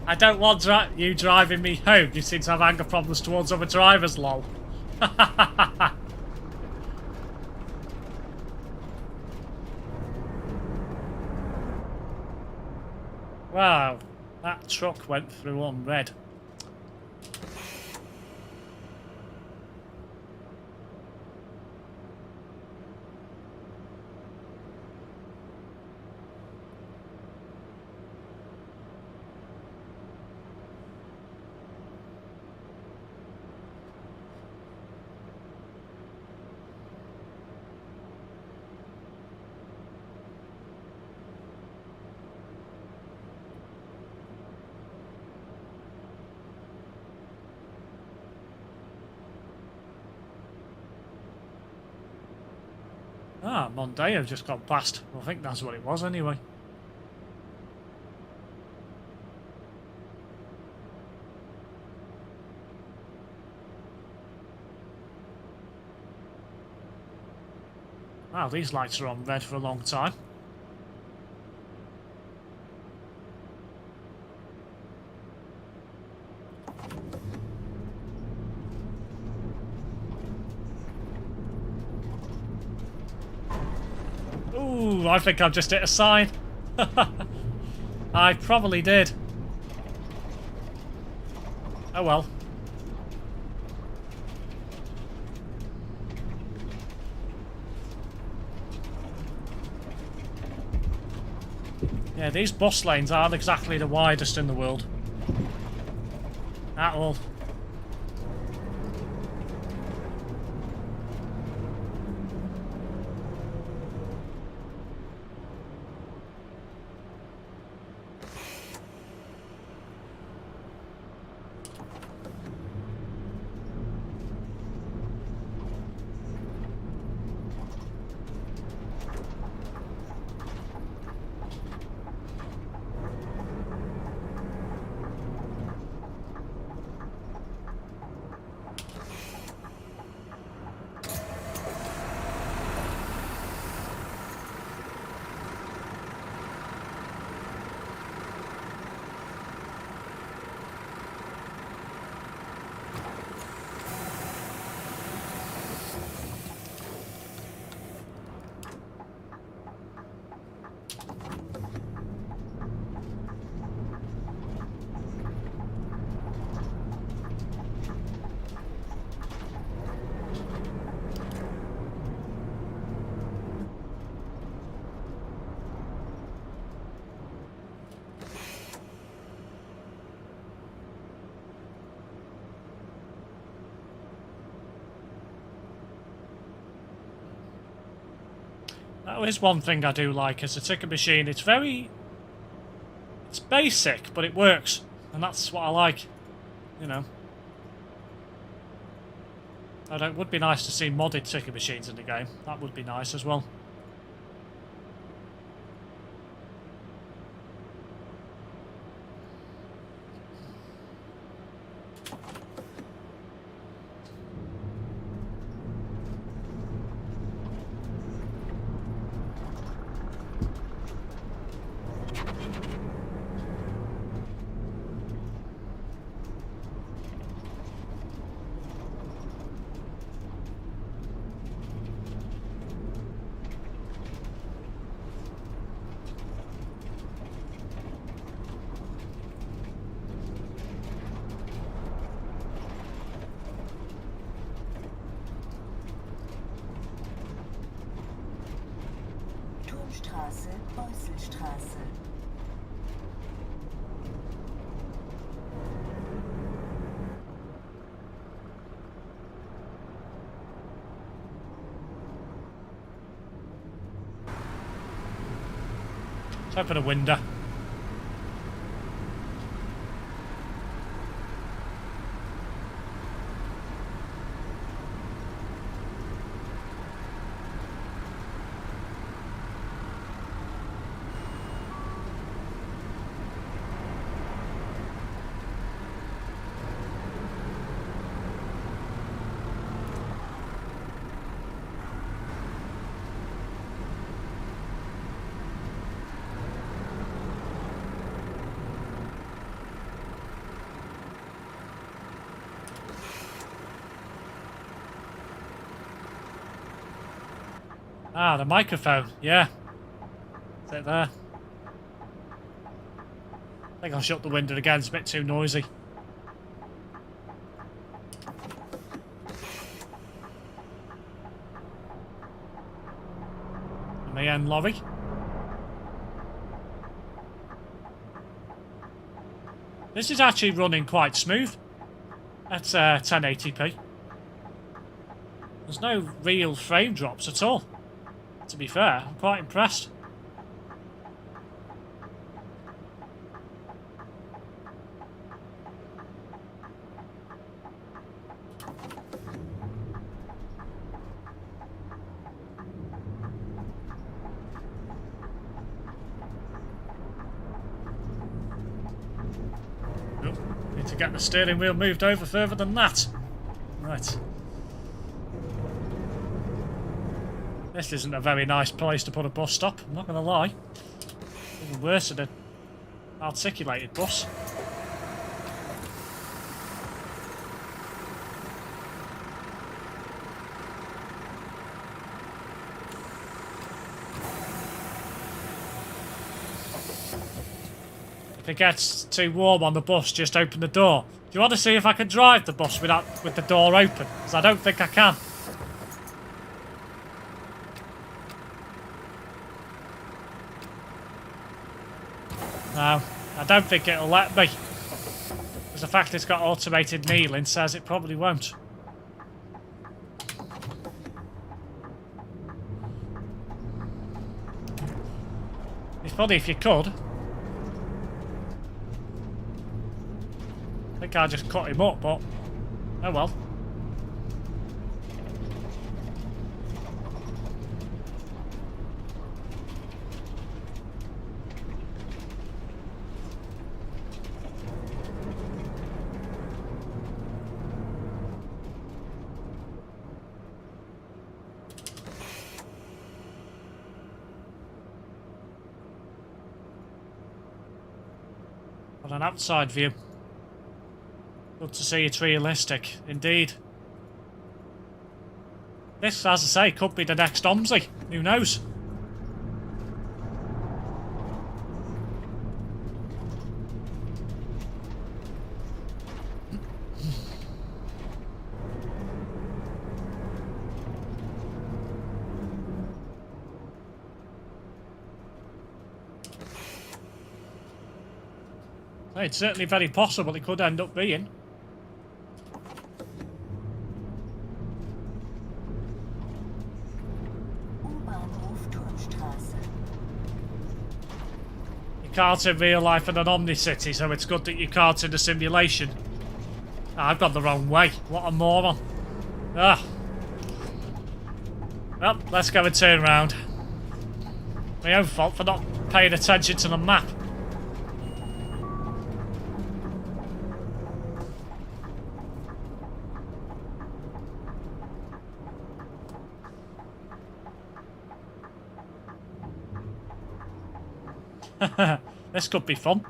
I don't want you driving me home. You seem to have anger problems towards other drivers, lol. Wow, that truck went through on red. Ah, Mondeo just gone past. I think that's what it was anyway. Wow, these lights are on red for a long time. Ooh, I think I've just hit a sign. I probably did. Oh well. Yeah, these bus lanes aren't exactly the widest in the world. At all. That is one thing I do like as a ticket machine. It's basic, but it works. And that's what I like, you know. And it would be nice to see modded ticket machines in the game. That would be nice as well. Straße, Beuselstraße. Let's open a window. Ah, the microphone, yeah. Is it there? I think I'll shut the window again, it's a bit too noisy. Me and lorry. This is actually running quite smooth at 1080p. There's no real frame drops at all. To be fair, I'm quite impressed. Oh, need to get the steering wheel moved over further than that. Right. This isn't a very nice place to put a bus stop, I'm not going to lie. Even worse than an articulated bus. If it gets too warm on the bus, just open the door. Do you want to see if I can drive the bus with the door open? Because I don't think I can. No, I don't think it'll let me. Because the fact it's got automated kneeling says it probably won't. It's funny if you could. I think I just cut him up, but oh well. Got an outside view. Good to see it's realistic, indeed. This, as I say, could be the next OMSI. Who knows? It's certainly very possible it could end up being. You can't in real life in an Omni-City, so it's good that you can't in a simulation. Ah, I've gone the wrong way. What a moron. Ah. Well, let's go and turn round. My own fault for not paying attention to the map. This could be fun.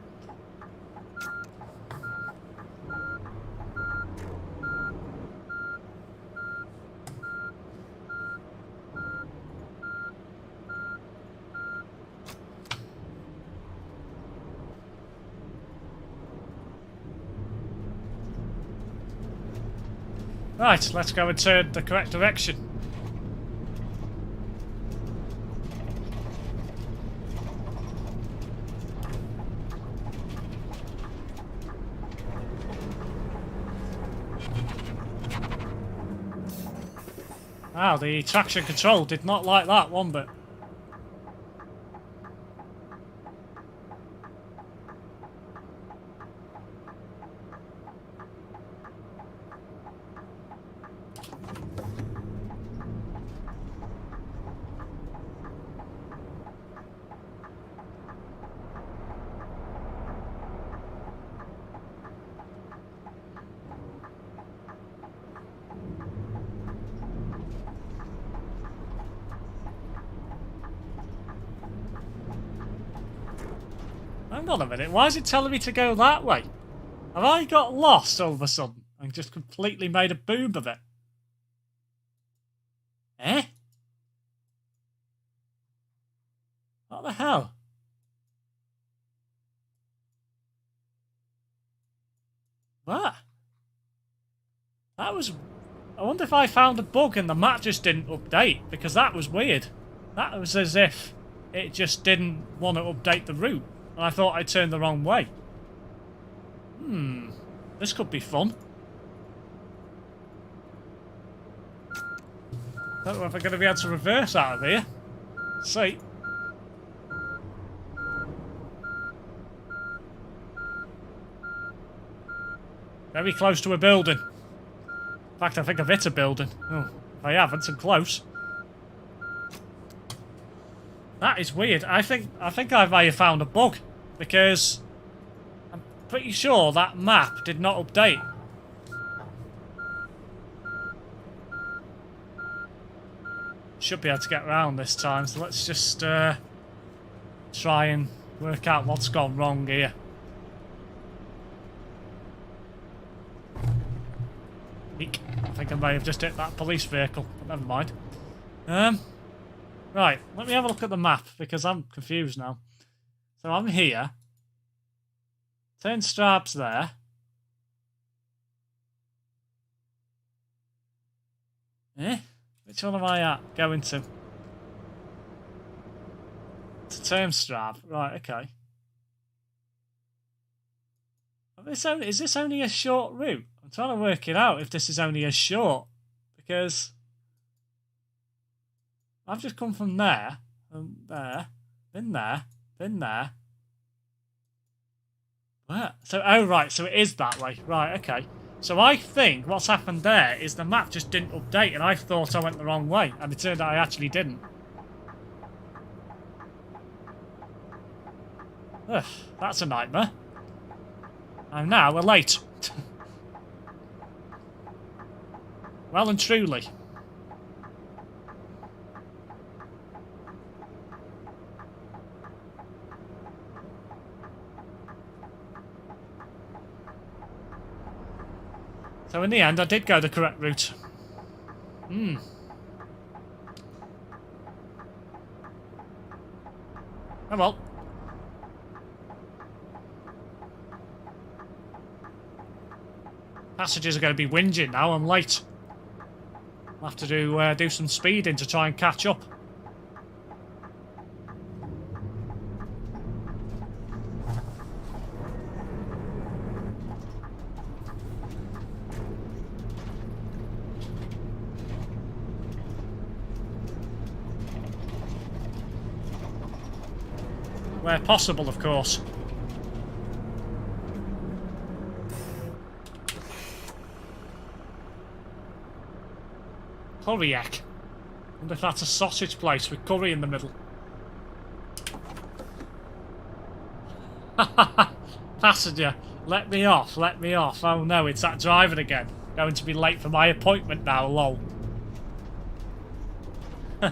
Right, let's go and turn the correct direction. Wow, the traction control did not like that one bit. Hang on a minute, why is it telling me to go that way? Have I got lost all of a sudden and just completely made a boob of it? Eh? What the hell? What? That was... I wonder if I found a bug and the map just didn't update, because that was weird. That was as if it just didn't want to update the route, and I thought I turned the wrong way. This could be fun. Don't know if I'm going to be able to reverse out of here. Let's see. Very close to a building. In fact, I think I've hit a building. Oh, if I haven't, I'm close. That is weird. I think I may have found a bug, because I'm pretty sure that map did not update. Should be able to get around this time, so let's just try and work out what's gone wrong here. Eek. I think I may have just hit that police vehicle, but never mind. Right, let me have a look at the map, because I'm confused now. So I'm here. Turn Strab's there. Eh? Which one am I at? Going to? To Turnstrab. Right, okay. Is this only a short route? I'm trying to work it out if this is only a short. Because I've just come from there, and there, then there, then there. What? So, oh right, so it is that way. Right, okay. So I think what's happened there is the map just didn't update, and I thought I went the wrong way, and it turned out I actually didn't. Ugh, that's a nightmare. And now we're late. Well and truly. So in the end, I did go the correct route. Oh well. Passengers are going to be whinging now. I'm late. I'll have to do some speeding to try and catch up. Where possible, of course. Curryak. Wonder if that's a sausage place with curry in the middle. Passenger, let me off, let me off. Oh no, it's that driver again. Going to be late for my appointment now, lol. I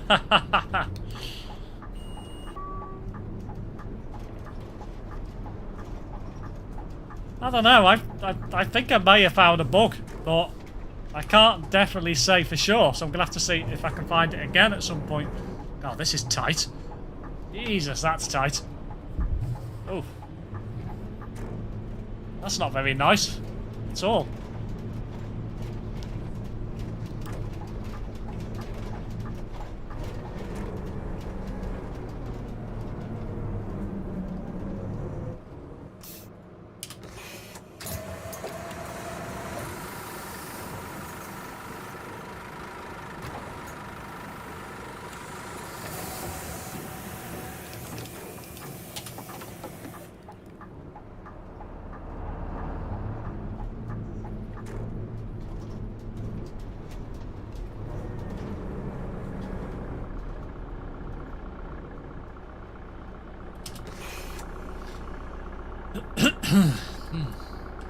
don't know, I think I may have found a bug, but I can't definitely say for sure, so I'm going to have to see if I can find it again at some point. God, this is tight. Jesus, that's tight. Oh. That's not very nice at all.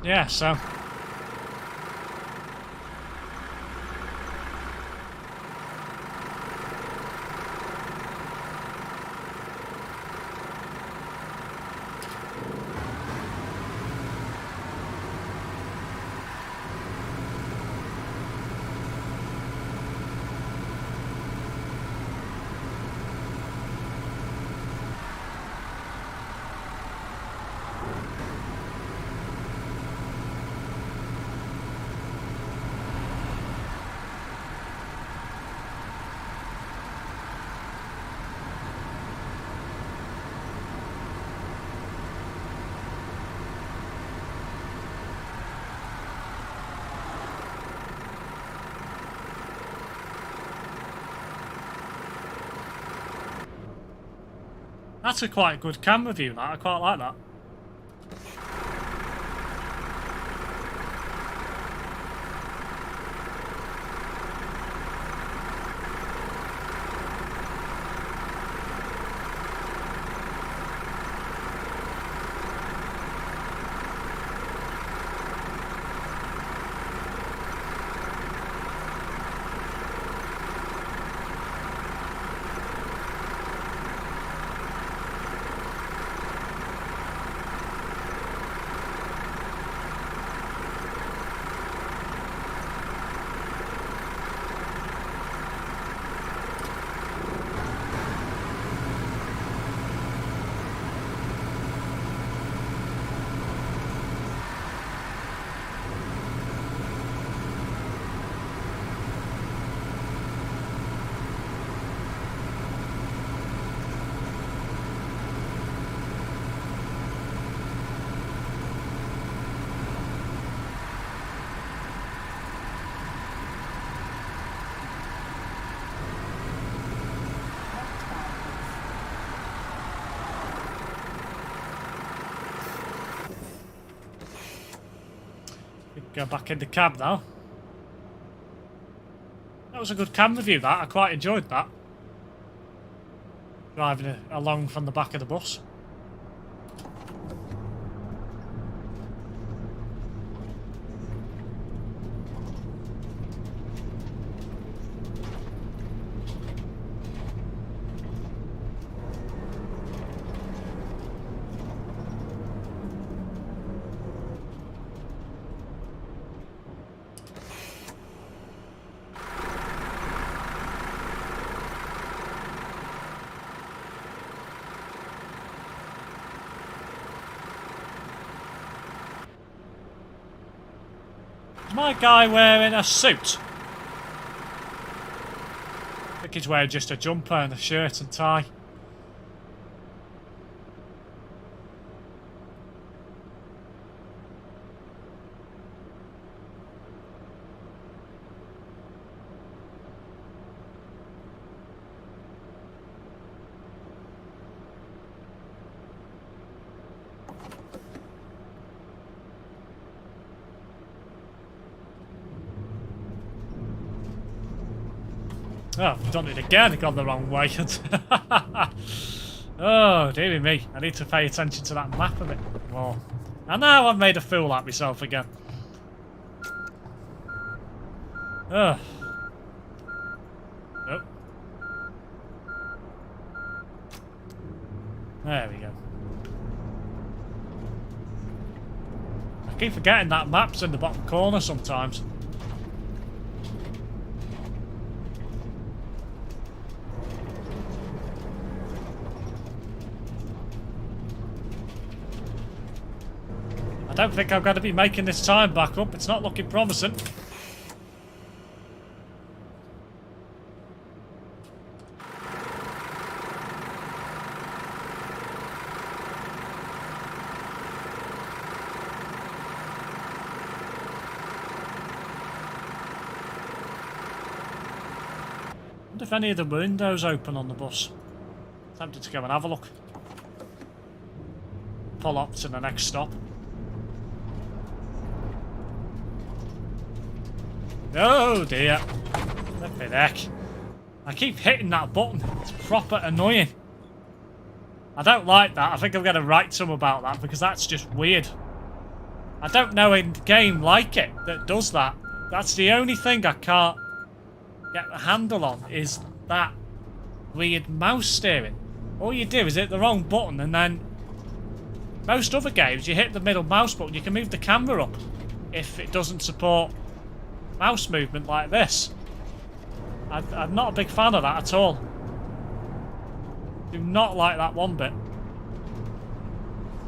Yeah, so... That's a quite good camera view, that. I quite like that. Go back in the cab now. That was a good camera view, that. I quite enjoyed that. Driving along from the back of the bus. Is my guy wearing a suit? I think he's wearing just a jumper and a shirt and tie. Oh, I've done it again. I've gone the wrong way. Oh, dearie me. I need to pay attention to that map a bit more. And now I've made a fool out of myself again. Oh. Nope. There we go. I keep forgetting that map's in the bottom corner sometimes. I don't think I'm going to be making this time back up. It's not looking promising. I wonder if any of the windows open on the bus. Tempted to go and have a look. Pull up to the next stop. Oh dear. Flippin' heck. I keep hitting that button. It's proper annoying. I don't like that. I think I'm going to write some about that because that's just weird. I don't know a game like it that does that. That's the only thing I can't get a handle on, is that weird mouse steering. All you do is hit the wrong button, and then most other games you hit the middle mouse button, you can move the camera up if it doesn't support mouse movement like this. I'm not a big fan of that at all. Do not like that one bit.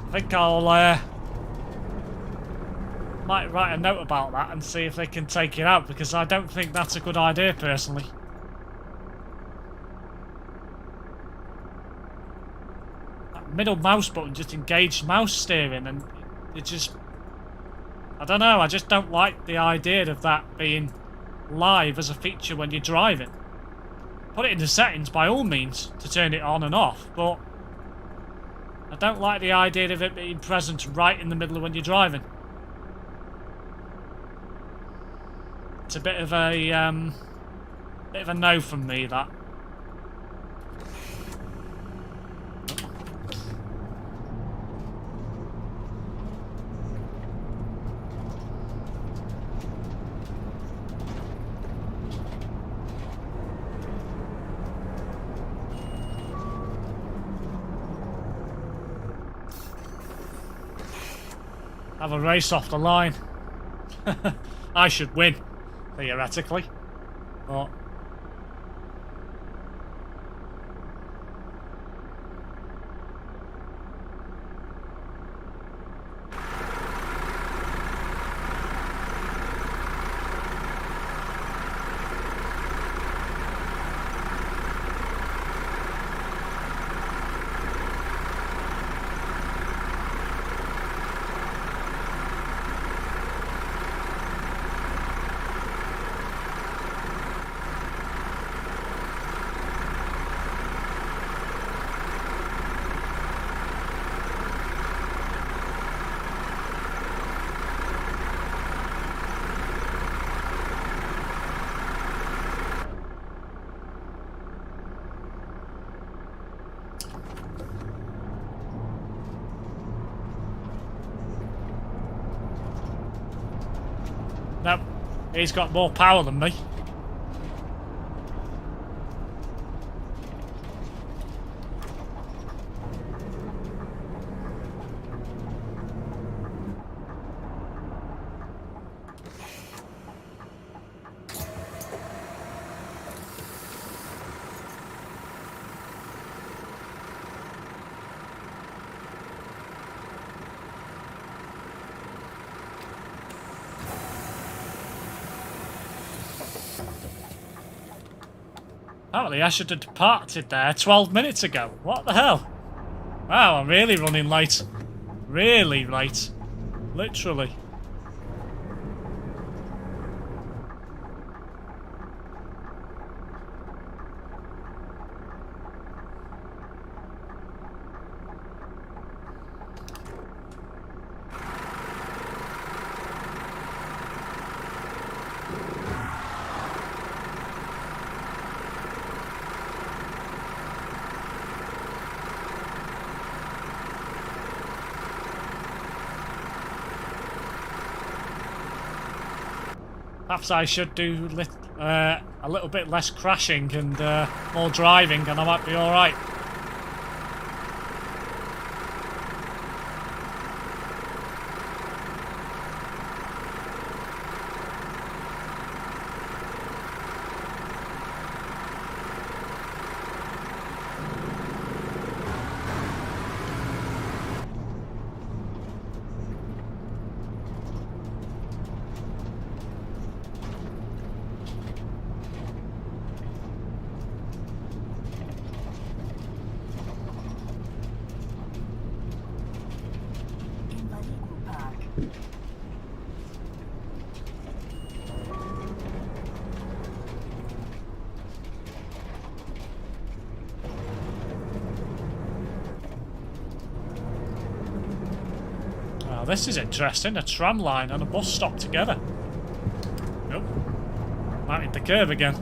I think I'll might write a note about that and see if they can take it out, because I don't think that's a good idea personally. That middle mouse button just engaged mouse steering, and it just, I don't know, I just don't like the idea of that being live as a feature when you're driving. Put it in the settings by all means to turn it on and off, but I don't like the idea of it being present right in the middle of when you're driving. It's a bit of a no from me, that. Have a race off the line. I should win, theoretically, but no, he's got more power than me. Apparently I should have departed there 12 minutes ago. What the hell? Wow, I'm really running late. Really late. Literally. Perhaps I should do a little bit less crashing and more driving, and I might be alright. This is interesting, a tram line and a bus stop together. Nope. Might hit the curve again.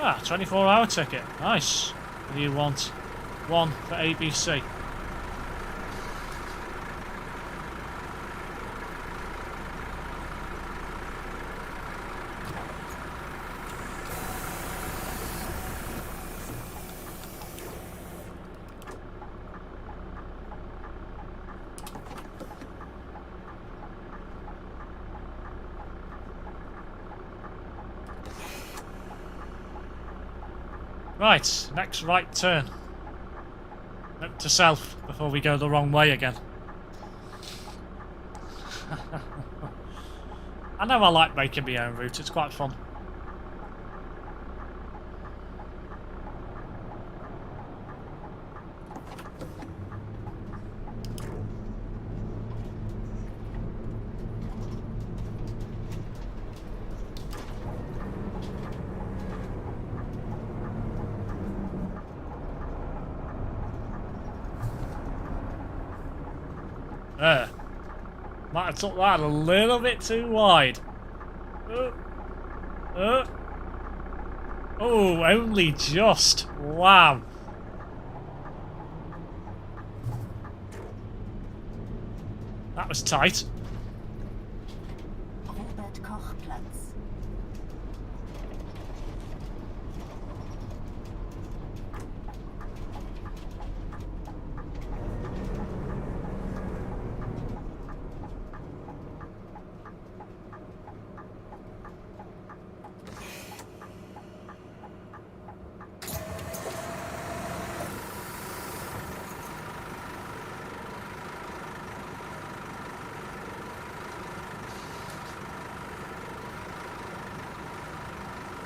Ah, 24-hour ticket. Nice. And you want one for ABC. Right, next right turn. Note to self before we go the wrong way again. I know I like making my own route, it's quite fun. Might have took that a little bit too wide. Oh, only just. Wow. That was tight. Robert-Koch-Platz.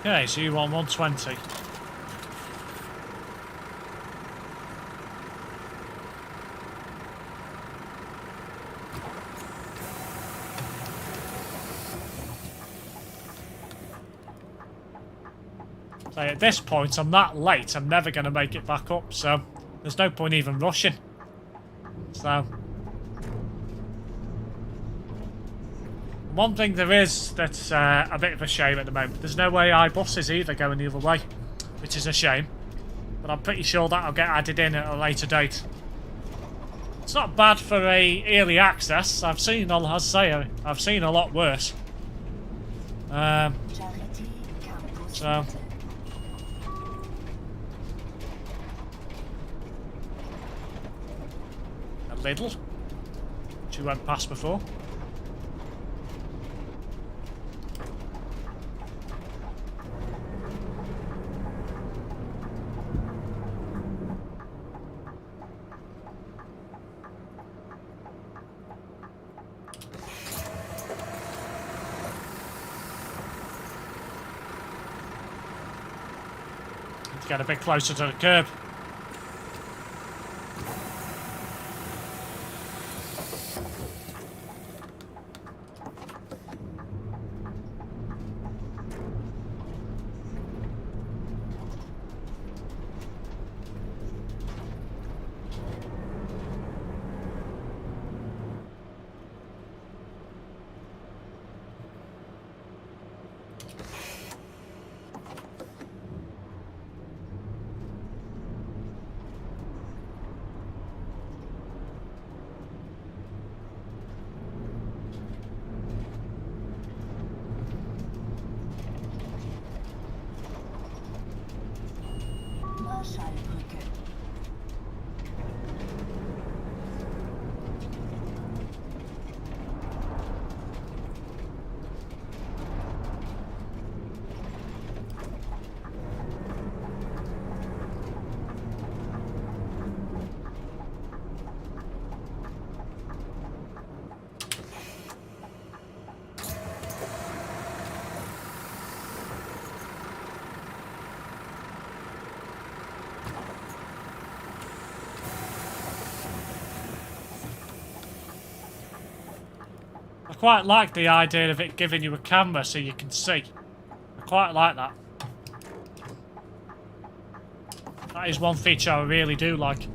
Okay, so you want 120. So at this point, I'm that late, I'm never going to make it back up, so there's no point even rushing. So, one thing there is that's a bit of a shame at the moment. There's no AI buses either going the other way, which is a shame. But I'm pretty sure that'll get added in at a later date. It's not bad for a early access. I've seen a lot worse. So. A little. Which we went past before. Get a bit closer to the curb. Marschallbrücke. I quite like the idea of it giving you a camera so you can see. I quite like that. That is one feature I really do like.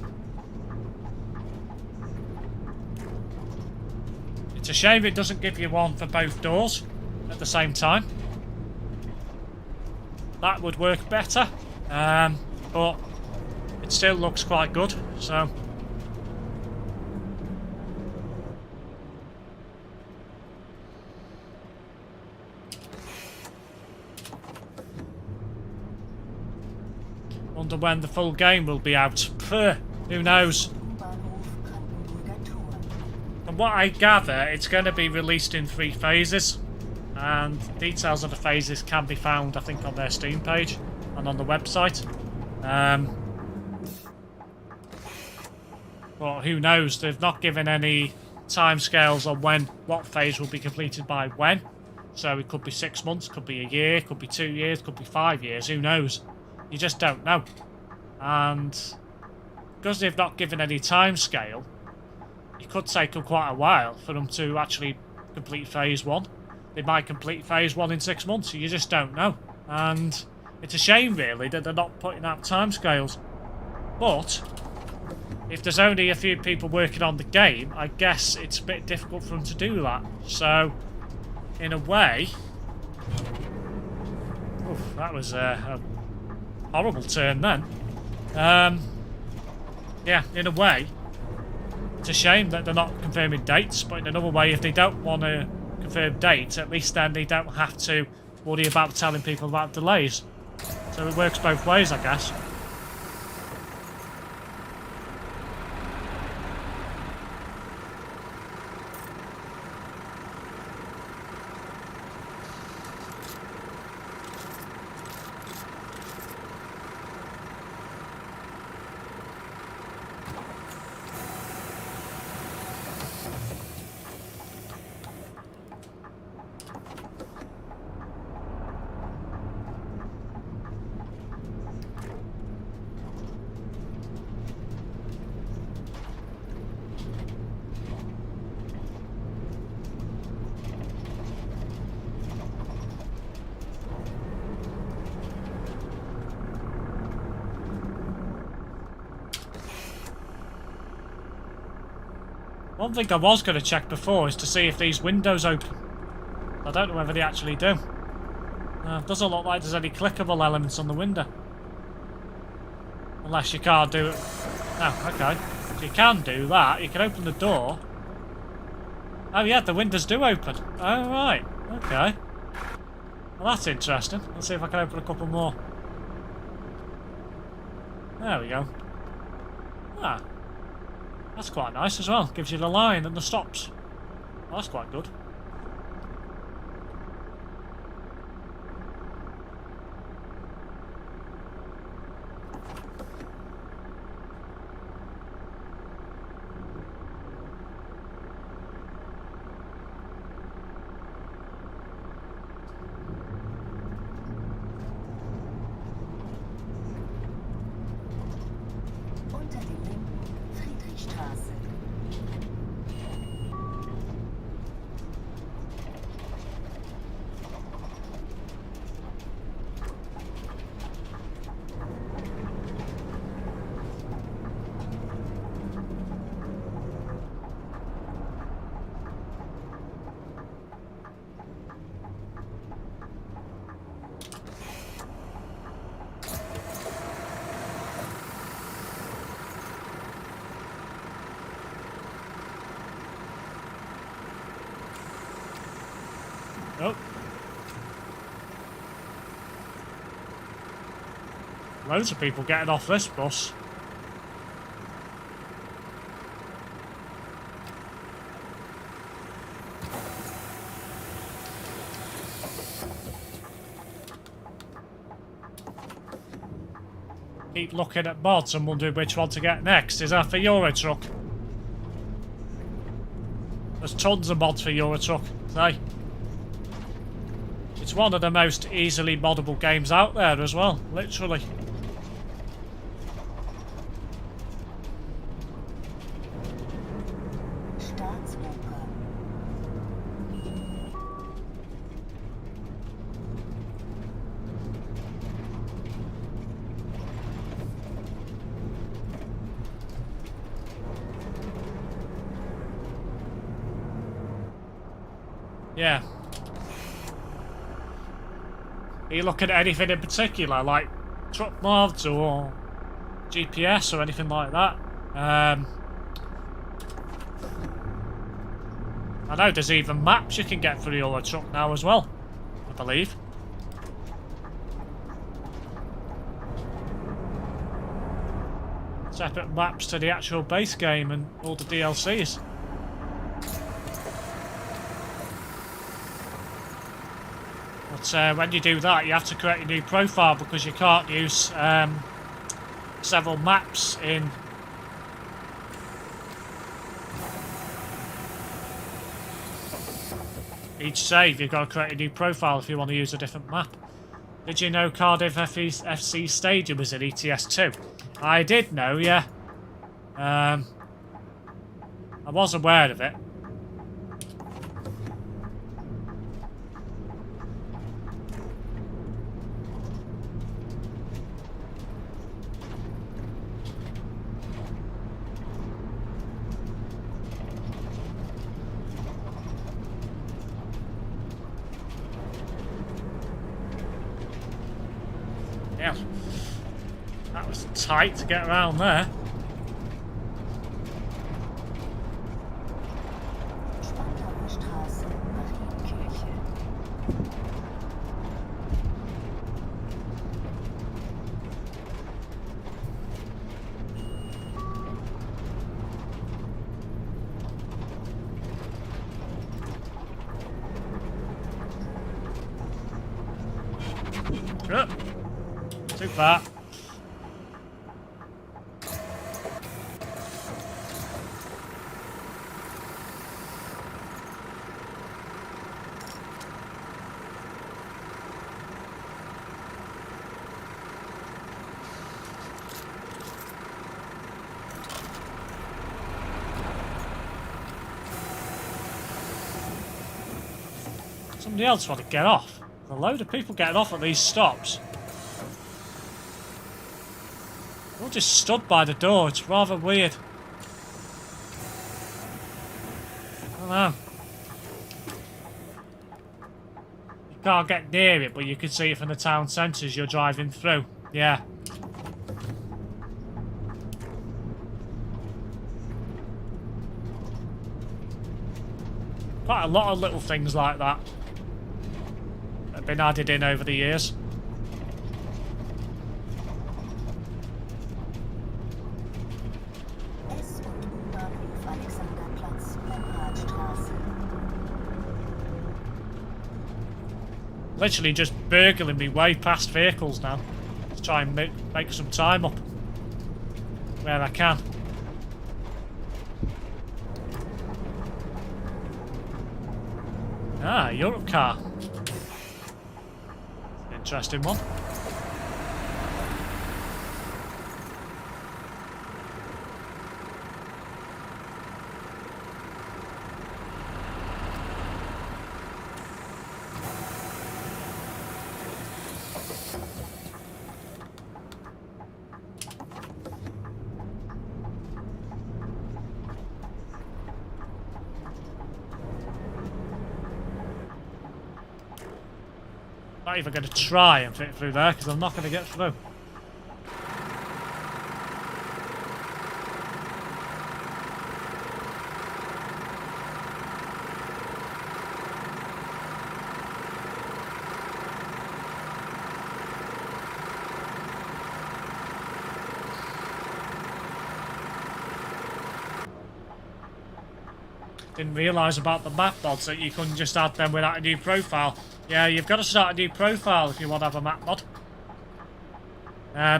It's a shame it doesn't give you one for both doors at the same time. that would work better. But it still looks quite good, so... Wonder when the full game will be out. Pfft, who knows? From what I gather, it's going to be released in 3 phases. And details of the phases can be found, I think, on their Steam page and on the website. But who knows? They've not given any timescales on what phase will be completed by when. So it could be 6 months, could be a year, could be 2 years, could be 5 years. Who knows? You just don't know. And because they've not given any timescale, it could take them quite a while for them to actually complete phase 1. They might complete phase 1 in 6 months. You just don't know. And it's a shame, really, that they're not putting out timescales. But if there's only a few people working on the game, I guess it's a bit difficult for them to do that. So, in a way... Oof, that was a horrible turn then. Yeah, in a way, it's a shame that they're not confirming dates, but in another way, if they don't want to confirm dates, at least then they don't have to worry about telling people about delays. So it works both ways, I guess. One thing I was going to check before is to see if these windows open. I don't know whether they actually do. It doesn't look like there's any clickable elements on the window. Unless you can't do it. Oh, okay. So you can do that. You can open the door. Oh yeah, the windows do open. Oh right. Okay. Well, that's interesting. Let's see if I can open a couple more. There we go. Ah. That's quite nice as well. Gives you the line and the stops. Well, that's quite good. Oh. Loads of people getting off this bus. Keep looking at mods and wondering which one to get next. Is that for Euro Truck? There's tons of mods for Euro Truck. Hey. It's one of the most easily moddable games out there as well, literally. Yeah. Are you looking at anything in particular, like truck mods or GPS or anything like that? I know there's even maps you can get for your truck now as well, I believe. Separate maps to the actual base game and all the DLCs. But when you do that, you have to create a new profile because you can't use several maps in each save. You've got to create a new profile if you want to use a different map. Did you know Cardiff FC Stadium was in ETS 2? I did know, yeah. I was aware of it. Yeah, that was tight to get around there. Too far. Somebody else want to get off. There's a load of people getting off at these stops. They're all just stood by the door. It's rather weird. I don't know. You can't get near it, but you can see it from the town centre as you're driving through. Yeah. Quite a lot of little things like that have been added in over the years. Literally just burgling me way past vehicles now to try and make some time up where I can. Ah, Europe car. Interesting one. Not even going to try and fit through there because I'm not going to get through. Didn't realise about the map mods that you couldn't just add them without a new profile. Yeah, you've got to start a new profile if you want to have a map mod.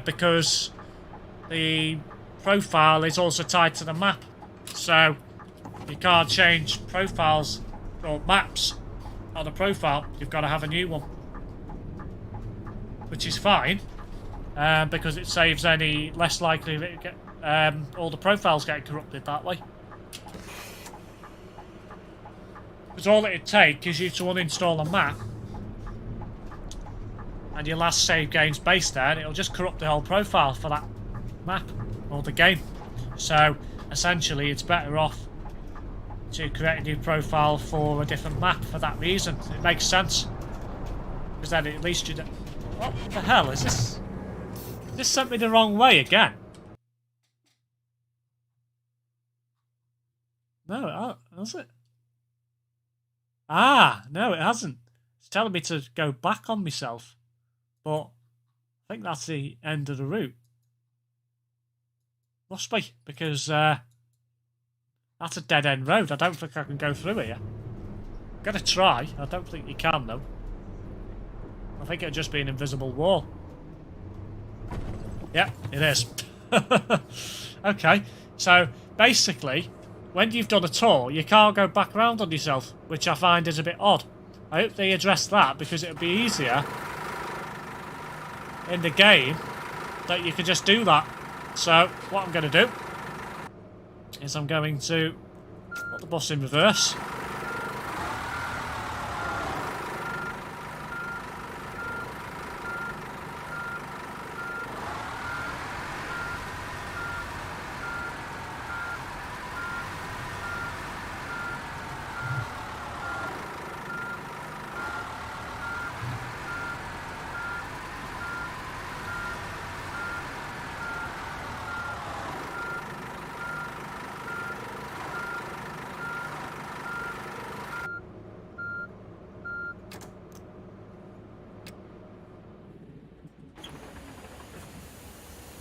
Because the profile is also tied to the map. So you can't change profiles or maps on a profile. You've got to have a new one. Which is fine. Because it saves any less likely that it all the profiles getting corrupted that way. Because all it'd take is you to uninstall a map and your last save game's based there, and it'll just corrupt the whole profile for that map or the game. So essentially it's better off to create a new profile for a different map for that reason. It makes sense, because then at least you What the hell is this? This sent me the wrong way again. No, has it? Ah, no, it hasn't. It's telling me to go back on myself. But I think that's the end of the route. Must be, because that's a dead-end road. I don't think I can go through here. I'm going to try. I don't think you can, though. I think it'll just be an invisible wall. Yeah, it is. Okay, so basically, when you've done a tour, you can't go back around on yourself, which I find is a bit odd. I hope they address that, because it'll be easier in the game that you could just do that. So, what I'm going to do is I'm going to put the bus in reverse.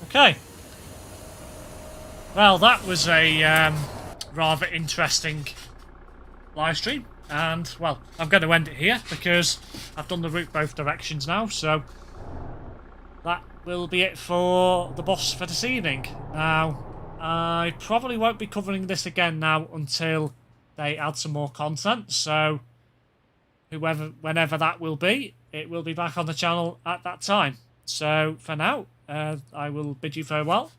Okay. Well, that was a rather interesting live stream. And, well, I'm going to end it here because I've done the route both directions now. So that will be it for the boss for this evening. Now, I probably won't be covering this again now until they add some more content. So whenever that will be, it will be back on the channel at that time. So for now, I will bid you farewell,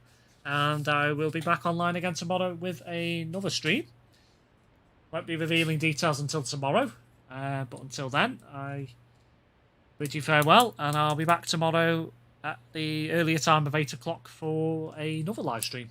and I will be back online again tomorrow with another stream. Won't be revealing details until tomorrow, but until then, I bid you farewell, and I'll be back tomorrow at the earlier time of 8 o'clock for another live stream.